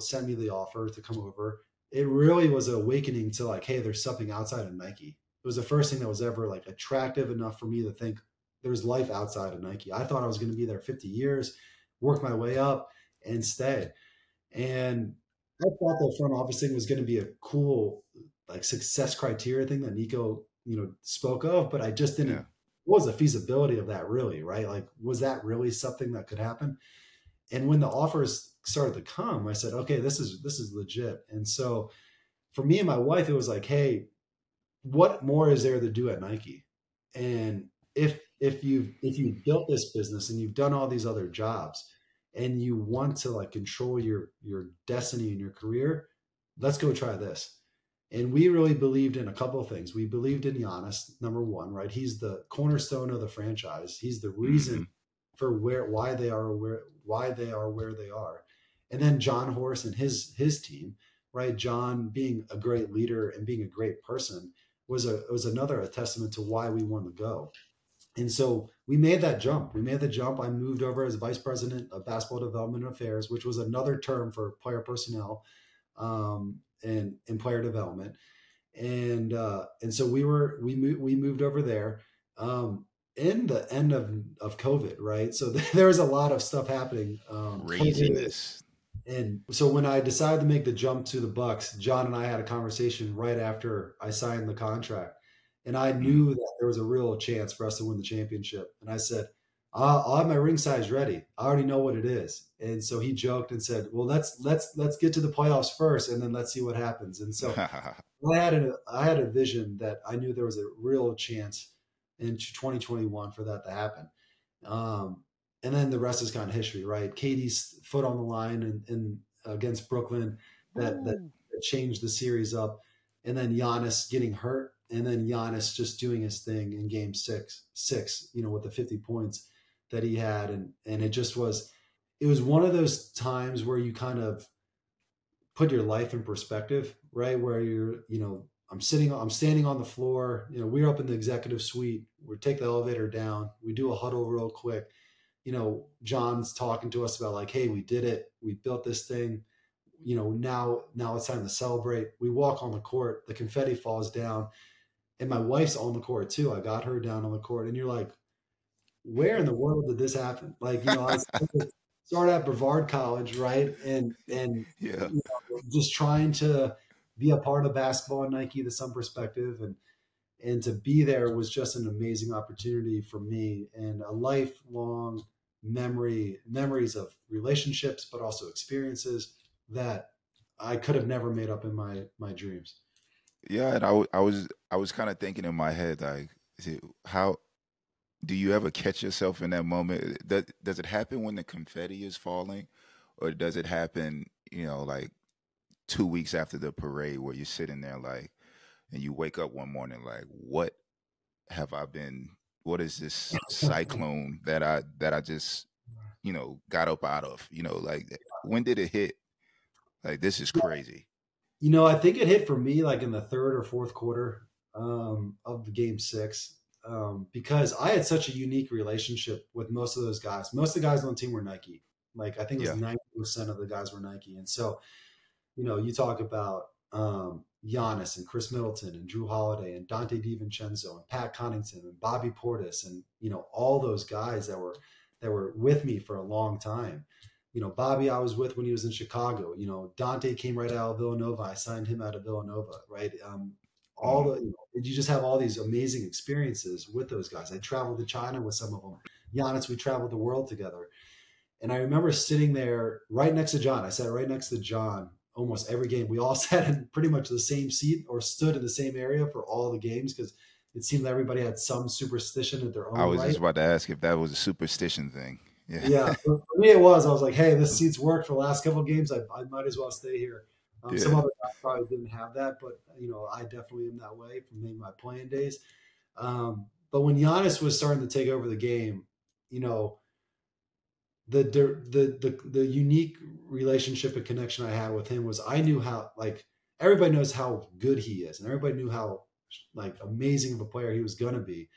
sent me the offer to come over, it really was an awakening to like, hey, there's something outside of Nike. It was the first thing that was ever like attractive enough for me to think there's life outside of Nike. I thought I was going to be there 50 years, work my way up, and stay. And I thought the front office thing was going to be a cool, like, success criteria thing that Nico, spoke of, but I just Yeah. didn't. What was the feasibility of that really, right? Like, was that really something that could happen? And when the offers started to come, I said, okay, this is legit. And so for me and my wife, it was like, hey, what more is there to do at Nike? And if you built this business and you've done all these other jobs and you want to, like, control your destiny in your career, let's go try this. And we really believed in a couple of things. We believed in Giannis, number one, right? He's the cornerstone of the franchise. He's the Mm-hmm. reason for why they are where they are. And then John Horst and his team, right? John being a great leader and being a great person was another a testament to why we wanted to go. And so we made that jump. We made the jump. I moved over as vice president of basketball development affairs, which was another term for player personnel, and player development. And so we moved over there, in the end of COVID, right? So there was a lot of stuff happening. COVID. Craziness. And so when I decided to make the jump to the Bucks, John and I had a conversation right after I signed the contract, and I Mm. knew that there was a real chance for us to win the championship. And I said, I'll have my ring size ready. I already know what it is." And so he joked and said, "Well, let's get to the playoffs first, and then let's see what happens." And so I had a vision that I knew there was a real chance in 2021 for that to happen. Um, and then the rest is kind of history, right? Katie's foot on the line and against Brooklyn that Woo. changed the series up, and then Giannis getting hurt, and then Giannis just doing his thing in Game six, with the 50 points that he had, and it was one of those times where you kind of put your life in perspective, right? Where I'm standing on the floor. We're up in the executive suite. We take the elevator down. We do a huddle real quick. John's talking to us about, like, hey, we did it. We built this thing. Now it's time to celebrate. We walk on the court. The confetti falls down, and my wife's on the court too. I got her down on the court, and you're like, where in the world did this happen? Like, I started at Brevard College, right? And Yeah. just trying to be a part of basketball and Nike to some perspective, and to be there was just an amazing opportunity for me, and a lifelong memories of relationships, but also experiences that I could have never made up in my dreams. Yeah, and I was kind of thinking in my head, like, how do you ever catch yourself in that moment? Does it happen when the confetti is falling, or does it happen, like 2 weeks after the parade, where you're sitting there like, and you wake up one morning like, what have I been? What is this cyclone that I just got up out of? Like, when did it hit? Like, this is crazy. I think it hit for me like in the third or fourth quarter, of the Game Six, because I had such a unique relationship with most of those guys. Most of the guys on the team were Nike. Like, I think it was Yeah. 90% of the guys were Nike, and so you talk about, Giannis and Chris Middleton and Drew Holiday and Dante DiVincenzo and Pat Connaughton and Bobby Portis, and all those guys that were with me for a long time. Bobby I was with when he was in Chicago. Dante came right out of Villanova. I signed him out of Villanova, right? All Mm. the you just have all these amazing experiences with those guys. I traveled to China with some of them. Giannis, we traveled the world together. And I remember sitting there right next to John. I sat right next to John almost every game. We all sat in pretty much the same seat or stood in the same area for all the games, because it seemed that everybody had some superstition in their I own was right. just about to ask if that was a superstition thing. Yeah. Yeah, for me it was. I was like, hey, this seat's worked for the last couple of games. I might as well stay here. Some Yeah. other guys probably didn't have that, but I definitely am that way from maybe my playing days. But when Giannis was starting to take over the game, you know, the unique relationship and connection I had with him was, I knew how, like, everybody knows how good he is, and everybody knew how, like, amazing of a player he was gonna be.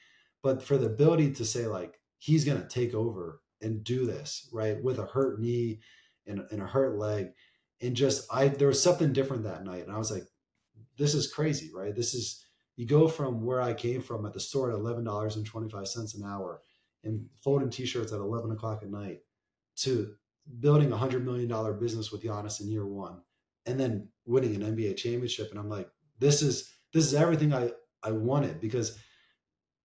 But for the ability to say, like, he's gonna take over and do this right with a hurt knee and a hurt leg, and just there was something different that night, and I was like, this is crazy, right? This is You go from where I came from at the store at $11.25 an hour and folding t-shirts at 11 o'clock at night to building $100 million business with Giannis in year one, and then winning an NBA championship. And I'm like, this is everything I wanted, because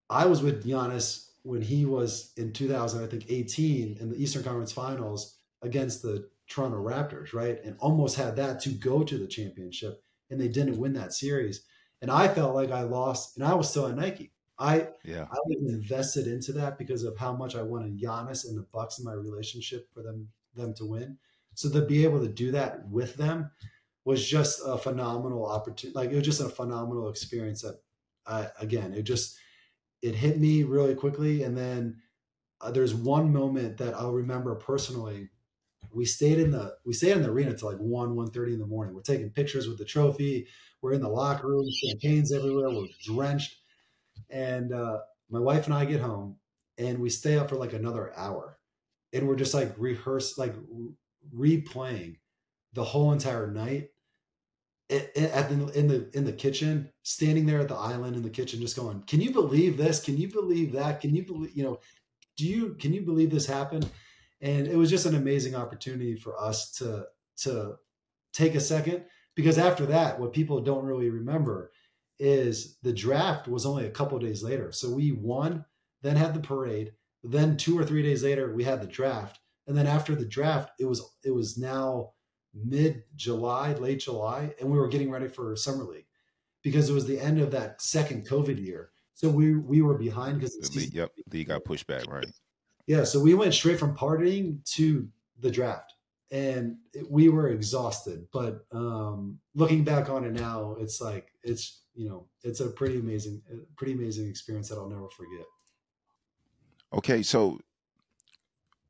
I was with Giannis when he was in 2000, I think 18 in the Eastern Conference Finals against the Toronto Raptors, right? And almost had that to go to the championship, and they didn't win that series. And I felt like I lost, and I was still at Nike. Yeah. I was invested into that because of how much I wanted Giannis and the Bucks in my relationship for them to win. So to be able to do that with them was just a phenomenal opportunity. Like, it was just a phenomenal experience that again, it hit me really quickly. And then there's one moment that I'll remember personally. We stayed in the arena till like 1:30 in the morning. We're taking pictures with the trophy. We're in the locker room, champagne's everywhere. We're drenched. And my wife and I get home, and we stay up for like another hour, and we're just like replaying the whole entire night in the kitchen, standing there at the island in the kitchen, just going, "Can you believe this? Can you believe that? Can you believe, can you believe this happened?" And it was just an amazing opportunity for us to take a second, because after that, what people don't really remember is the draft was only a couple of days later. So we won, then had the parade, then 2 or 3 days later we had the draft, and then after the draft, it was now mid July, late July, and we were getting ready for summer league, because it was the end of that second COVID year. So we were behind because the The league, season. yep, league got pushed back, right? Yeah, so we went straight from partying to the draft, and we were exhausted. But looking back on it now, it's like it's a pretty amazing experience that I'll never forget. Okay, so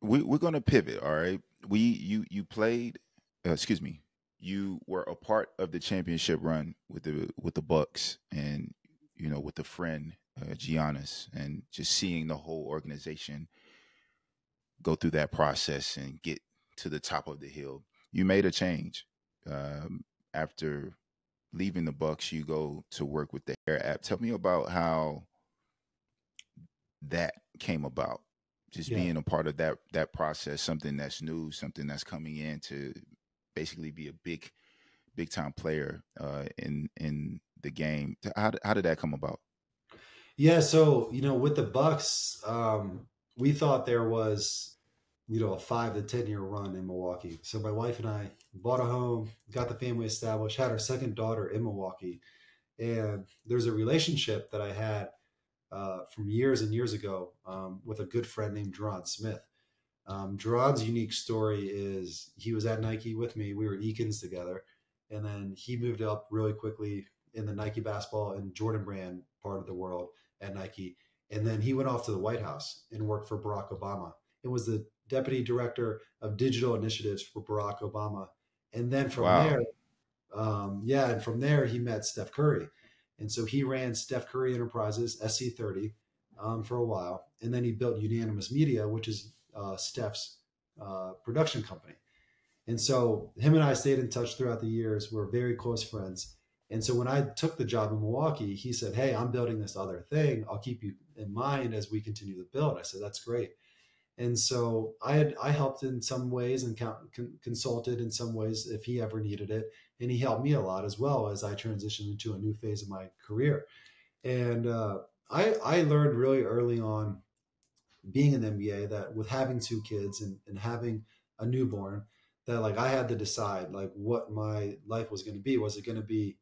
we're gonna pivot. All right, you played. Excuse me. You were a part of the championship run with the Bucks, and with a friend, Giannis, and just seeing the whole organization go through that process and get to the top of the hill. You made a change after leaving the Bucks. You go to work with the HEIR App. Tell me about how that came about. Just Yeah. being a part of that process, something that's new, something that's coming in to basically be a big time player in the game. How did that come about? Yeah, so with the Bucks, we thought there was a 5 to 10 year run in Milwaukee. So my wife and I bought a home, got the family established, had our second daughter in Milwaukee, and there's a relationship that I had from years and years ago with a good friend named Deron Smith. Deron's unique story is he was at Nike with me. We were Eakins together, and then he moved up really quickly in the Nike basketball and Jordan brand part of the world at Nike. And then he went off to the White House and worked for Barack Obama. It was the deputy director of digital initiatives for Barack Obama. And then from Wow. there, and from there he met Steph Curry. And so he ran Steph Curry Enterprises, SC30, for a while. And then he built Unanimous Media, which is Steph's production company. And so him and I stayed in touch throughout the years. We're very close friends. And so when I took the job in Milwaukee, he said, "Hey, I'm building this other thing. I'll keep you in mind as we continue to build." I said, "That's great." And so I helped in some ways and consulted in some ways if he ever needed it. And he helped me a lot as well as I transitioned into a new phase of my career. And I learned really early on, being in the NBA, that with having two kids and having a newborn, that like I had to decide like what my life was going to be. Was it going to be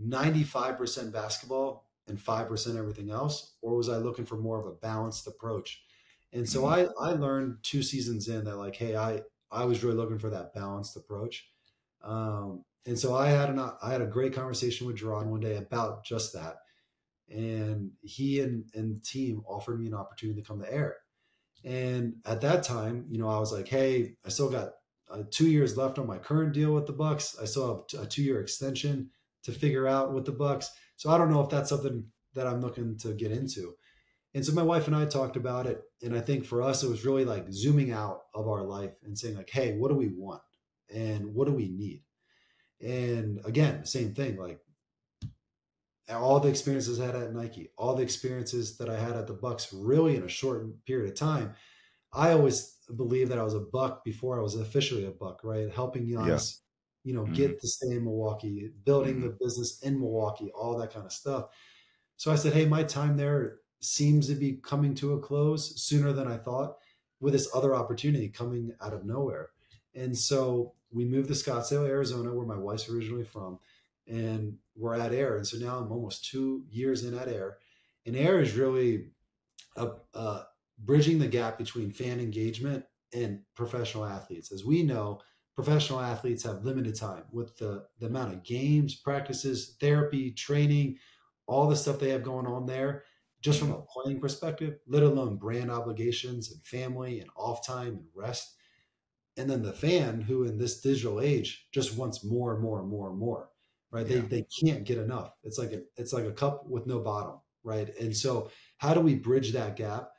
95% basketball and 5% everything else? Or was I looking for more of a balanced approach? And so Hmm. I learned 2 seasons in that like, hey, I was really looking for that balanced approach. And so I had a great conversation with Jerron one day about just that. And he and the team offered me an opportunity to come to HEIR. And at that time, I was like, hey, I still got 2 years left on my current deal with the Bucks. I still have a 2 year extension to figure out with the Bucks. So I don't know if that's something that I'm looking to get into. And so my wife and I talked about it. And I think for us, it was really like zooming out of our life and saying like, hey, what do we want? And what do we need? And again, same thing, like all the experiences I had at Nike, all the experiences that I had at the Bucks, really in a short period of time, I always believed that I was a Buck before I was officially a Buck, right? Helping Yeah. Giannis, Hmm. get to stay in Milwaukee, building the Hmm. business in Milwaukee, all that kind of stuff. So I said, hey, my time there seems to be coming to a close sooner than I thought, with this other opportunity coming out of nowhere. And so we moved to Scottsdale, Arizona, where my wife's originally from, and we're at HEIR. And so now I'm almost 2 years in at HEIR. And HEIR is really bridging the gap between fan engagement and professional athletes. As we know, professional athletes have limited time with the amount of games, practices, therapy, training, all the stuff they have going on there, just from Hmm. a playing perspective, let alone brand obligations and family and off time and rest. And then the fan, who in this digital age just wants more and more and more and more, right? They Yeah. they can't get enough. It's like a cup with no bottom, right? And so how do we bridge that gap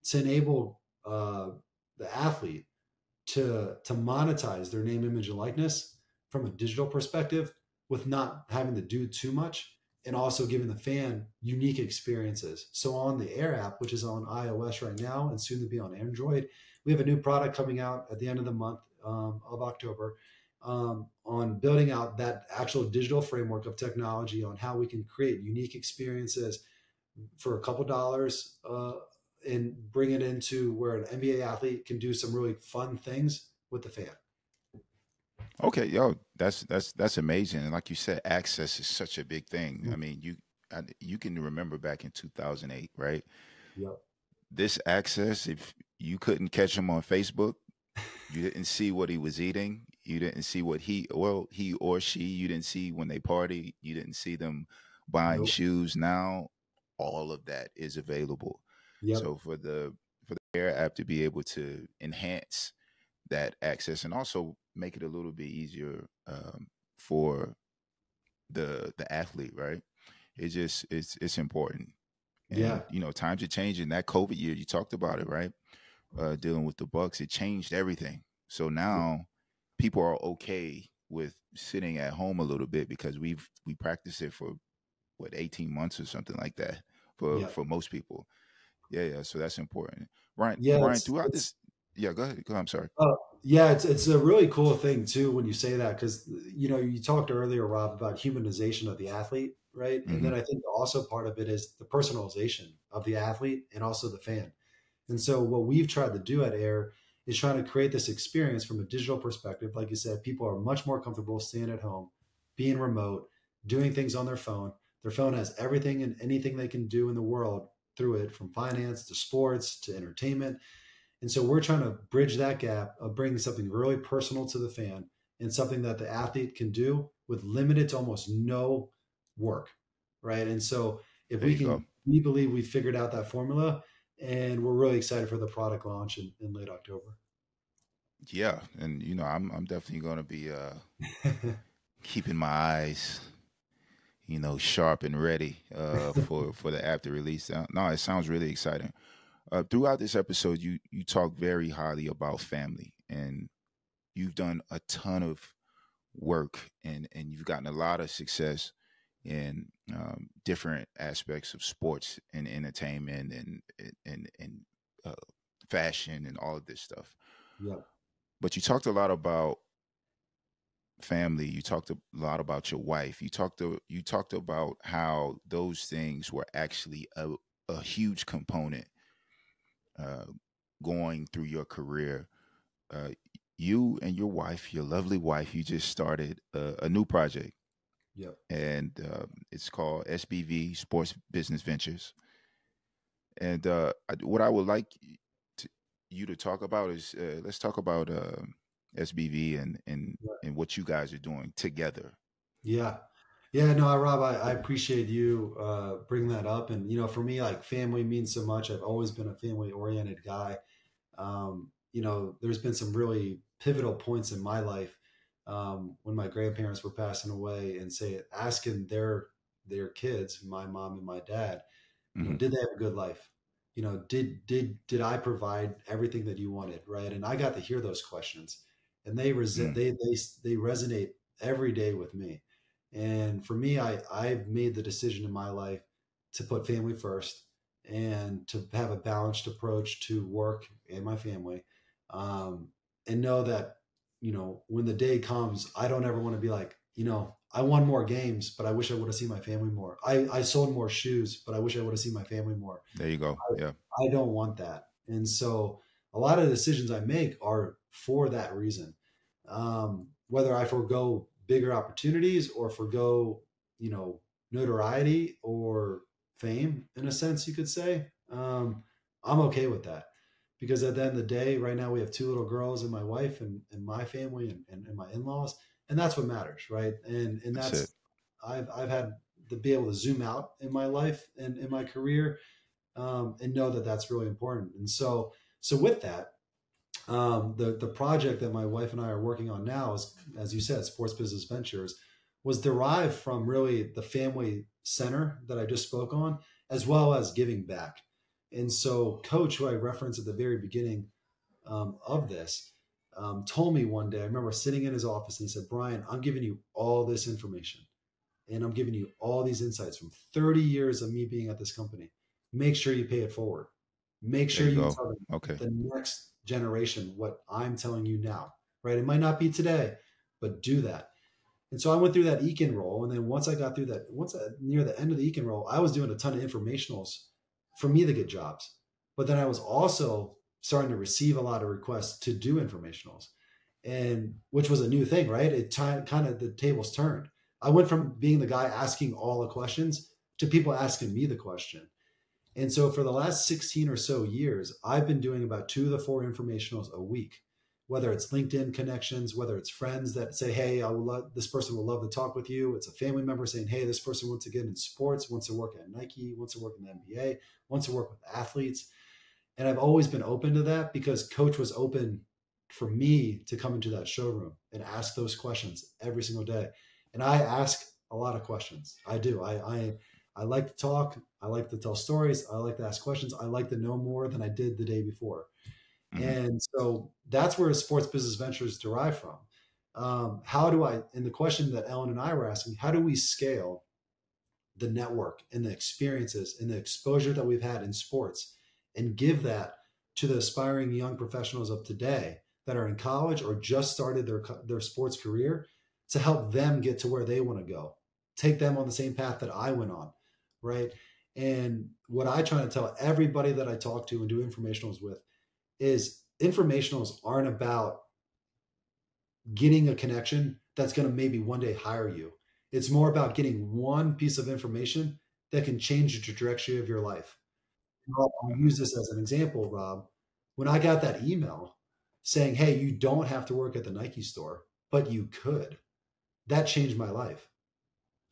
to enable the athlete to monetize their name, image, and likeness from a digital perspective with not having to do too much, and also giving the fan unique experiences. So on the HEIR app, which is on iOS right now and soon to be on Android, we have a new product coming out at the end of the month of October, on building out that actual digital framework of technology on how we can create unique experiences for a couple dollars, and bring it into where an NBA athlete can do some really fun things with the fan. Okay, yo, that's amazing. And like you said, access is such a big thing. I mean, you can remember back in 2008, right? Yep. This access, if you couldn't catch him on Facebook, you didn't see what he was eating. You didn't see what he or she, you didn't see when they party. You didn't see them buying Nope. shoes. Now, all of that is available. Yep. So for the Air app to be able to enhance that access and also make it a little bit easier for the athlete, right? It's important. Yeah. And times are changing. That COVID year, you talked about it, right? Dealing with the Bucks, it changed everything. So now people are okay with sitting at home a little bit because we practice it for what 18 months or something like that Yeah. for most people. Yeah, yeah. So that's important. Brian, Yeah. Brian, It's throughout it's this, yeah, go ahead. Go ahead, I'm sorry. yeah, it's a really cool thing too when you say that, because you talked earlier, Rob, about humanization of the athlete, right? And Hmm. then I think also part of it is the personalization of the athlete and also the fan. And so what we've tried to do at HEIR is trying to create this experience from a digital perspective. Like you said, people are much more comfortable staying at home, being remote, doing things on their phone. Their phone has everything and anything they can do in the world through it, from finance to sports to entertainment. And so we're trying to bridge that gap of bringing something really personal to the fan and something that the athlete can do with limited to almost no work, right? And so if There we you go. can, we believe we figured out that formula, and we're really excited for the product launch in late October. Yeah, and I'm definitely going to be keeping my eyes, sharp and ready for the app to release. No, it sounds really exciting. Throughout this episode, you talk very highly about family, and you've done a ton of work, and you've gotten a lot of success in different aspects of sports and entertainment and uh, fashion and all of this stuff. Yeah. But you talked a lot about family. You talked a lot about your wife. You talked about how those things were actually a huge component uh, going through your career. Uh, you and your wife, your lovely wife, you just started a new project, Yeah. and it's called SBV Sports Business Ventures. And what I would like to, you to talk about is let's talk about SBV and what you guys are doing together. Yeah. Yeah, no, Rob, I appreciate you bringing that up. And, for me, like, family means so much. I've always been a family oriented guy. There's been some really pivotal points in my life, when my grandparents were passing away, and asking their kids, my mom and my dad, Hmm. did they have a good life? Did I provide everything that you wanted, right? And I got to hear those questions, and Mm. they resonate every day with me. And for me, I've made the decision in my life to put family first, and to have a balanced approach to work and my family. And know that, when the day comes, I don't ever want to be like, I won more games, but I wish I would have seen my family more. I sold more shoes, but I wish I would have seen my family more. There you go. Yeah. I don't want that. And so a lot of the decisions I make are for that reason. Whether I forego bigger opportunities or forego, notoriety or fame, in a sense, you could say, I'm okay with that. Because at the end of the day, right now we have 2 little girls and my wife and my family and my in-laws, and that's what matters, right? And That's it. I've had to be able to zoom out in my life and in my career, and know that that's really important. And so with that, the project that my wife and I are working on now is, as you said, Sports Business Ventures, was derived from really the family center that I just spoke on, as well as giving back. And so Coach, who I referenced at the very beginning of this, told me one day, I remember sitting in his office, and he said, Brian, I'm giving you all this information and I'm giving you all these insights from 30 years of me being at this company. Make sure you pay it forward. Make There sure you you go. tell Okay. the next generation what I'm telling you now, right? It might not be today, but do that. And so I went through that Econ role. And then once I got through that, near the end of the Econ role, I was doing a ton of informationals for me to get jobs. But then I was also starting to receive a lot of requests to do informationals, and which was a new thing, right? It kind of, the tables turned. I went from being the guy asking all the questions to people asking me the question. And so for the last 16 or so years, I've been doing about 2 to 4 informationals a week, whether it's LinkedIn connections, whether it's friends that say, hey, this person would love to talk with you. It's a family member saying, hey, this person wants to get in sports, wants to work at Nike, wants to work in the NBA, wants to work with athletes. And I've always been open to that because Coach was open for me to come into that showroom and ask those questions every single day. And I ask a lot of questions. I do. I like to talk. I like to tell stories. I like to ask questions. I like to know more than I did the day before. Mm-hmm. And so that's where Sports Business Ventures derive from. How do I, and the question that Ellen and I were asking, how do we scale the network and the experiences and the exposure that we've had in sports and give that to the aspiring young professionals of today that are in college or just started their sports career, to help them get to where they want to go, take them on the same path that I went on, right? And what I try to tell everybody that I talk to and do informationals with is informationals aren't about getting a connection that's going to maybe one day hire you. It's more about getting one piece of information that can change the trajectory of your life. I'll use this as an example, Rob. When I got that email saying, hey, you don't have to work at the Nike store, but you could, that changed my life.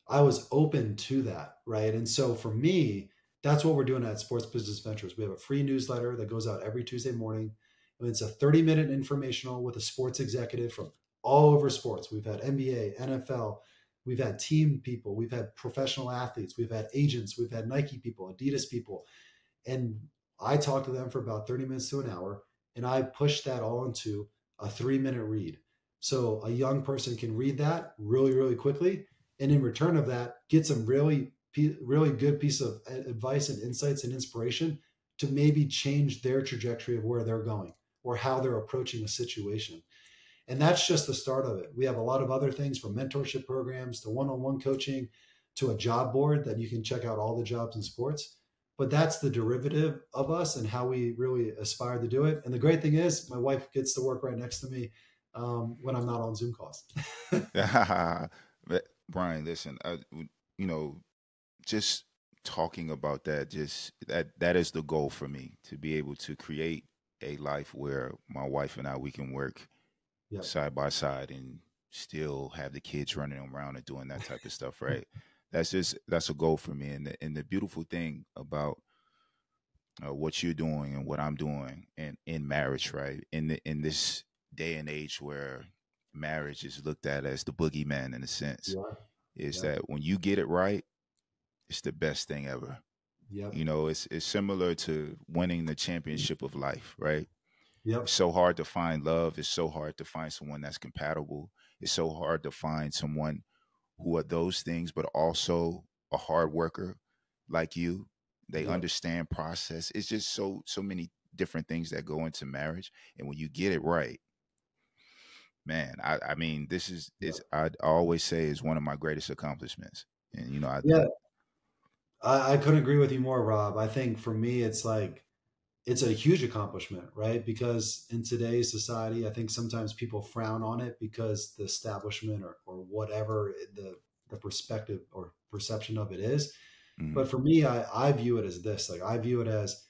I was open to that, right? And so for me, that's what we're doing at Sports Business Ventures. We have a free newsletter that goes out every Tuesday morning. And it's a 30-minute informational with a sports executive from all over sports. We've had NBA, NFL, we've had team people, we've had professional athletes, we've had agents, we've had Nike people, Adidas people. And I talk to them for about 30 minutes to an hour, and I push that all into a 3-minute read. So a young person can read that really, really quickly. And in return of that, get some really, really good piece of advice and insights and inspiration to maybe change their trajectory of where they're going or how they're approaching a situation. And that's just the start of it. We have a lot of other things, from mentorship programs to one-on-one coaching to a job board that you can check out all the jobs in sports. But that's the derivative of us and how we really aspire to do it. And the great thing is my wife gets to work right next to me when I'm not on Zoom calls. Brian, listen, you know, just talking about that, just that is the goal for me, to be able to create a life where my wife and I, we can work Yep. side by side and still have the kids running around and doing that type of stuff, right? That's a goal for me. And the beautiful thing about what you're doing and what I'm doing and in marriage, right? In this day and age where marriage is looked at as the boogeyman, in a sense, Yeah. is Yep. that when you get it right, it's the best thing ever. Yep. You know, it's similar to winning the championship of life, right? It's Yep. so hard to find love. It's so hard to find someone that's compatible. It's so hard to find someone who are those things, but also a hard worker like you. They Yep. understand process. It's just so many different things that go into marriage, and when you get it right, man, I mean, this is Yep. I always say is one of my greatest accomplishments. And Yeah. I couldn't agree with you more, Rob. I think for me, it's like, it's a huge accomplishment, right? Because in today's society, I think sometimes people frown on it because the establishment or whatever the perspective or perception of it is. mhm, But for me, I view it as this. Like, I view it as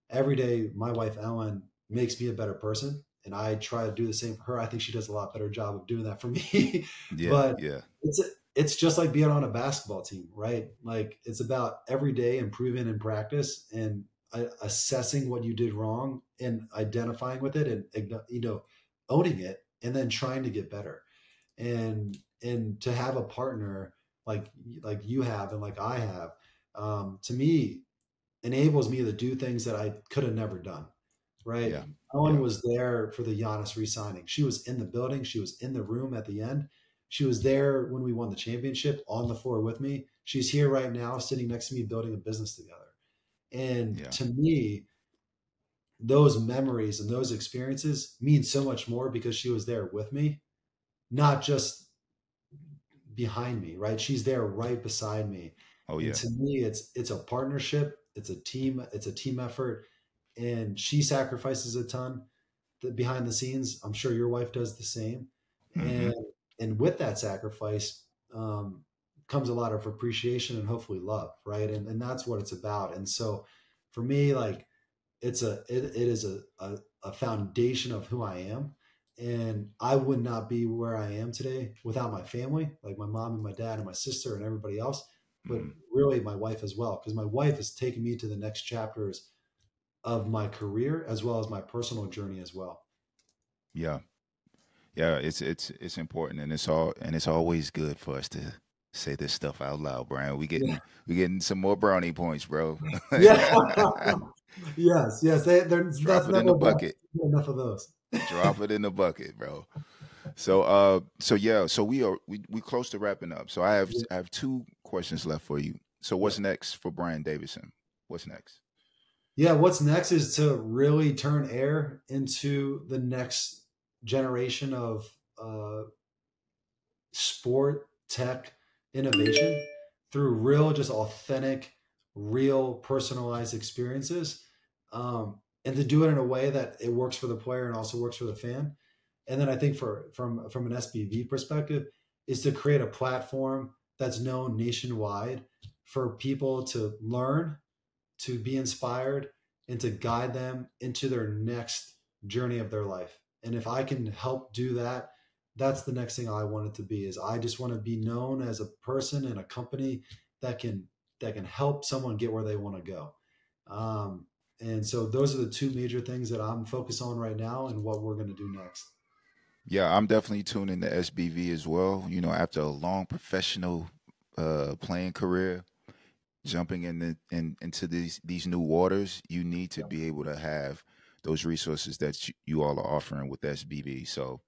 every day my wife Ellen makes me a better person. And I try to do the same for her. I think she does a lot better job of doing that for me. yeah, But yeah, it's it's just like being on a basketball team, right? Like, it's about every day improving in practice and assessing what you did wrong and identifying with it and owning it and then trying to get better. And to have a partner like you have and like I have, to me, enables me to do things that I could have never done. Right? yeah, Ellen yeah, was there for the Giannis re-signing. She was in the building. She was in the room at the end. She was there when we won the championship on the floor with me. She's here right now, sitting next to me, building a business together. And yeah. to me, those memories and those experiences mean so much more because she was there with me, not just behind me, right? She's there right beside me. Oh And yeah. to me, it's a partnership, it's a team effort, and she sacrifices a ton behind the scenes. I'm sure your wife does the same. Hmm. And with that sacrifice, um, comes a lot of appreciation and hopefully love, right? And that's what it's about. And so for me, like, it is a foundation of who I am. And I would not be where I am today without my family, like my mom and my dad and my sister and everybody else, but Hmm. really my wife as well, because my wife has taken me to the next chapters of my career as well as my personal journey as well. Yeah, yeah. It's important, and it's always good for us to say this stuff out loud, Brian. Yeah. We getting some more brownie points, bro. Yeah. Yes. Yes. Drop That's it in the never enough. bucket. Enough of those. Drop it in the bucket, bro. So yeah, so we close to wrapping up. So Yeah. I have two questions left for you. So Yeah. what's next for Brian Davison? What's next? Yeah. What's next is to really turn air into the next generation of uh, sport tech innovation through real, just authentic, real personalized experiences. And to do it in a way that it works for the player and also works for the fan. And then I think from an SBV perspective is to create a platform that's known nationwide for people to learn, to be inspired, and to guide them into their next journey of their life. And if I can help do that, that's the next thing I want it to be. Is I just want to be known as a person and a company that can help someone get where they want to go. Um, and so those are the two major things that I'm focused on right now and what we're going to do next. Yeah, I'm definitely tuning to SBV as well. After a long professional playing career, jumping into these new waters, you need to be able to have those resources that you all are offering with SBV. So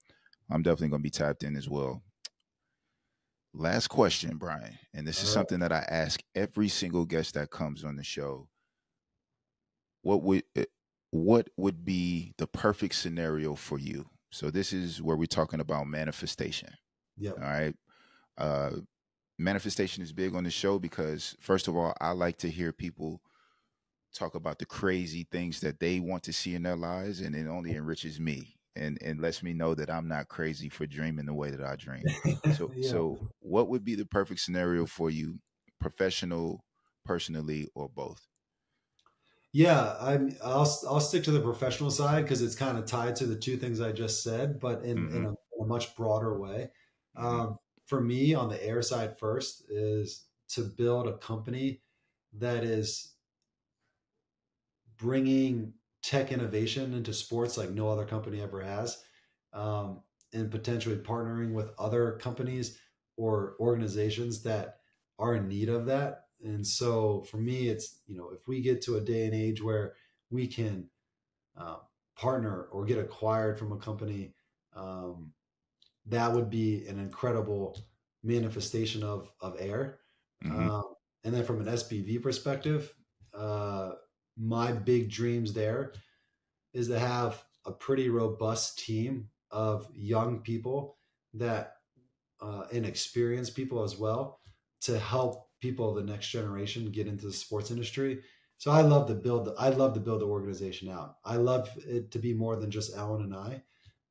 I'm definitely going to be tapped in as well. Last question, Brian, and this All is right. something that I ask every single guest that comes on the show. What would uh, what would be the perfect scenario for you? So this is where we're talking about manifestation. All Yep. right. Uh, Manifestation is big on the show because, first of all, I like to hear people talk about the crazy things that they want to see in their lives, and it only enriches me and lets me know that I'm not crazy for dreaming the way that I dream. So, Yeah. so what would be the perfect scenario for you, professional, personally, or both? Yeah, I'll stick to the professional side because it's kind of tied to the two things I just said, but Mm-hmm. in a much broader way. Mm-hmm. For me, on the air side first is to build a company that is bringing tech innovation into sports like no other company ever has, um, and potentially partnering with other companies or organizations that are in need of that. And so for me, it's, if we get to a day and age where we can uh, partner or get acquired from a company, um, that would be an incredible manifestation of air. Mm-hmm. Um, and then from an SPV perspective, my big dreams there is to have a pretty robust team of young people that and experienced people as well to help people of the next generation get into the sports industry. So I love to build the organization out. I love it to be more than just Alan and I.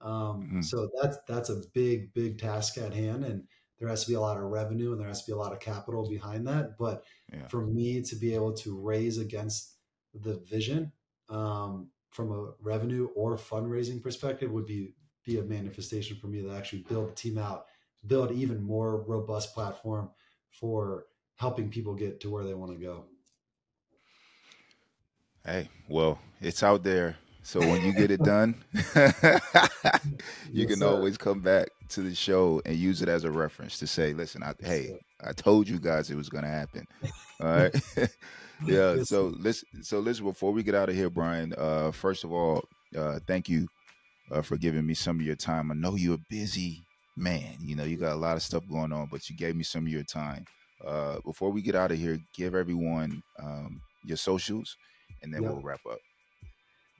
Mm, So that's a big task at hand, and there has to be a lot of revenue and there has to be a lot of capital behind that. But yeah. for me to be able to raise against the vision from a revenue or fundraising perspective would be a manifestation for me to actually build the team out, build even more robust platform for helping people get to where they want to go. Hey, well, it's out there. So when you get it done, you Yes, can sir. always come back to the show and use it as a reference to say, listen, Yes, hey, sir. I told you guys it was going to happen. All right. Yeah. Yes, sir. So listen, before we get out of here, Brian, first of all, thank you for giving me some of your time. I know you're a busy man. You know, you got a lot of stuff going on, but you gave me some of your time. Before we get out of here, give everyone your socials, and then we'll Yep. wrap up.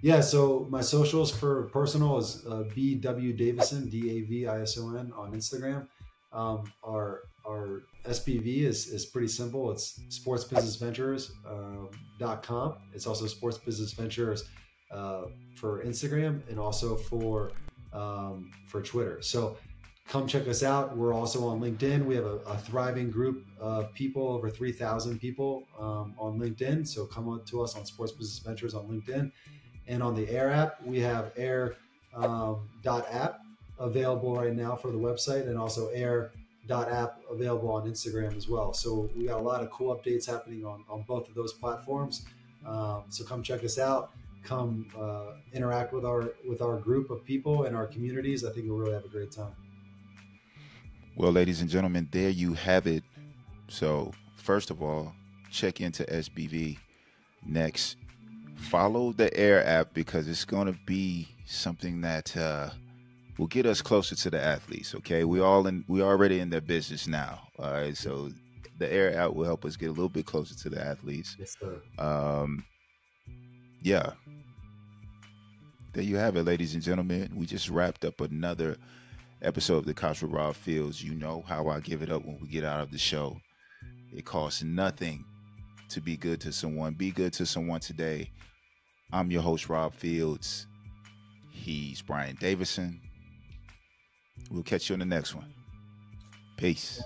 Yeah, so my socials for personal is BW Davison, Davison on Instagram. Our SPV is pretty simple. It's sportsbusinessventures.com. It's also Sports Business Ventures for Instagram and also for Twitter. So come check us out. We're also on LinkedIn. We have a thriving group of people, over 3,000 people on LinkedIn. So come on to us on Sports Business Ventures on LinkedIn. And on the HEIR app, we have HEIR.app available right now for the website, and also HEIR.app available on Instagram as well. So we got a lot of cool updates happening on both of those platforms. So come check us out. Come interact with our group of people and our communities. I think you'll really have a great time. Well, ladies and gentlemen, there you have it. So, first of all, check into SBV. Next, follow the HEIR app because it's going to be something that will get us closer to the athletes. Okay, we already in their business now. All right, so the HEIR app will help us get a little bit closer to the athletes. Yes, sir. Um, yeah, there you have it, ladies and gentlemen. We just wrapped up another episode of the Couch with Rob Fields. You know how I give it up when we get out of the show. It costs nothing to be good to someone. Be good to someone today. I'm your host, Rob Fields. He's Brian Davison. We'll catch you on the next one. Peace.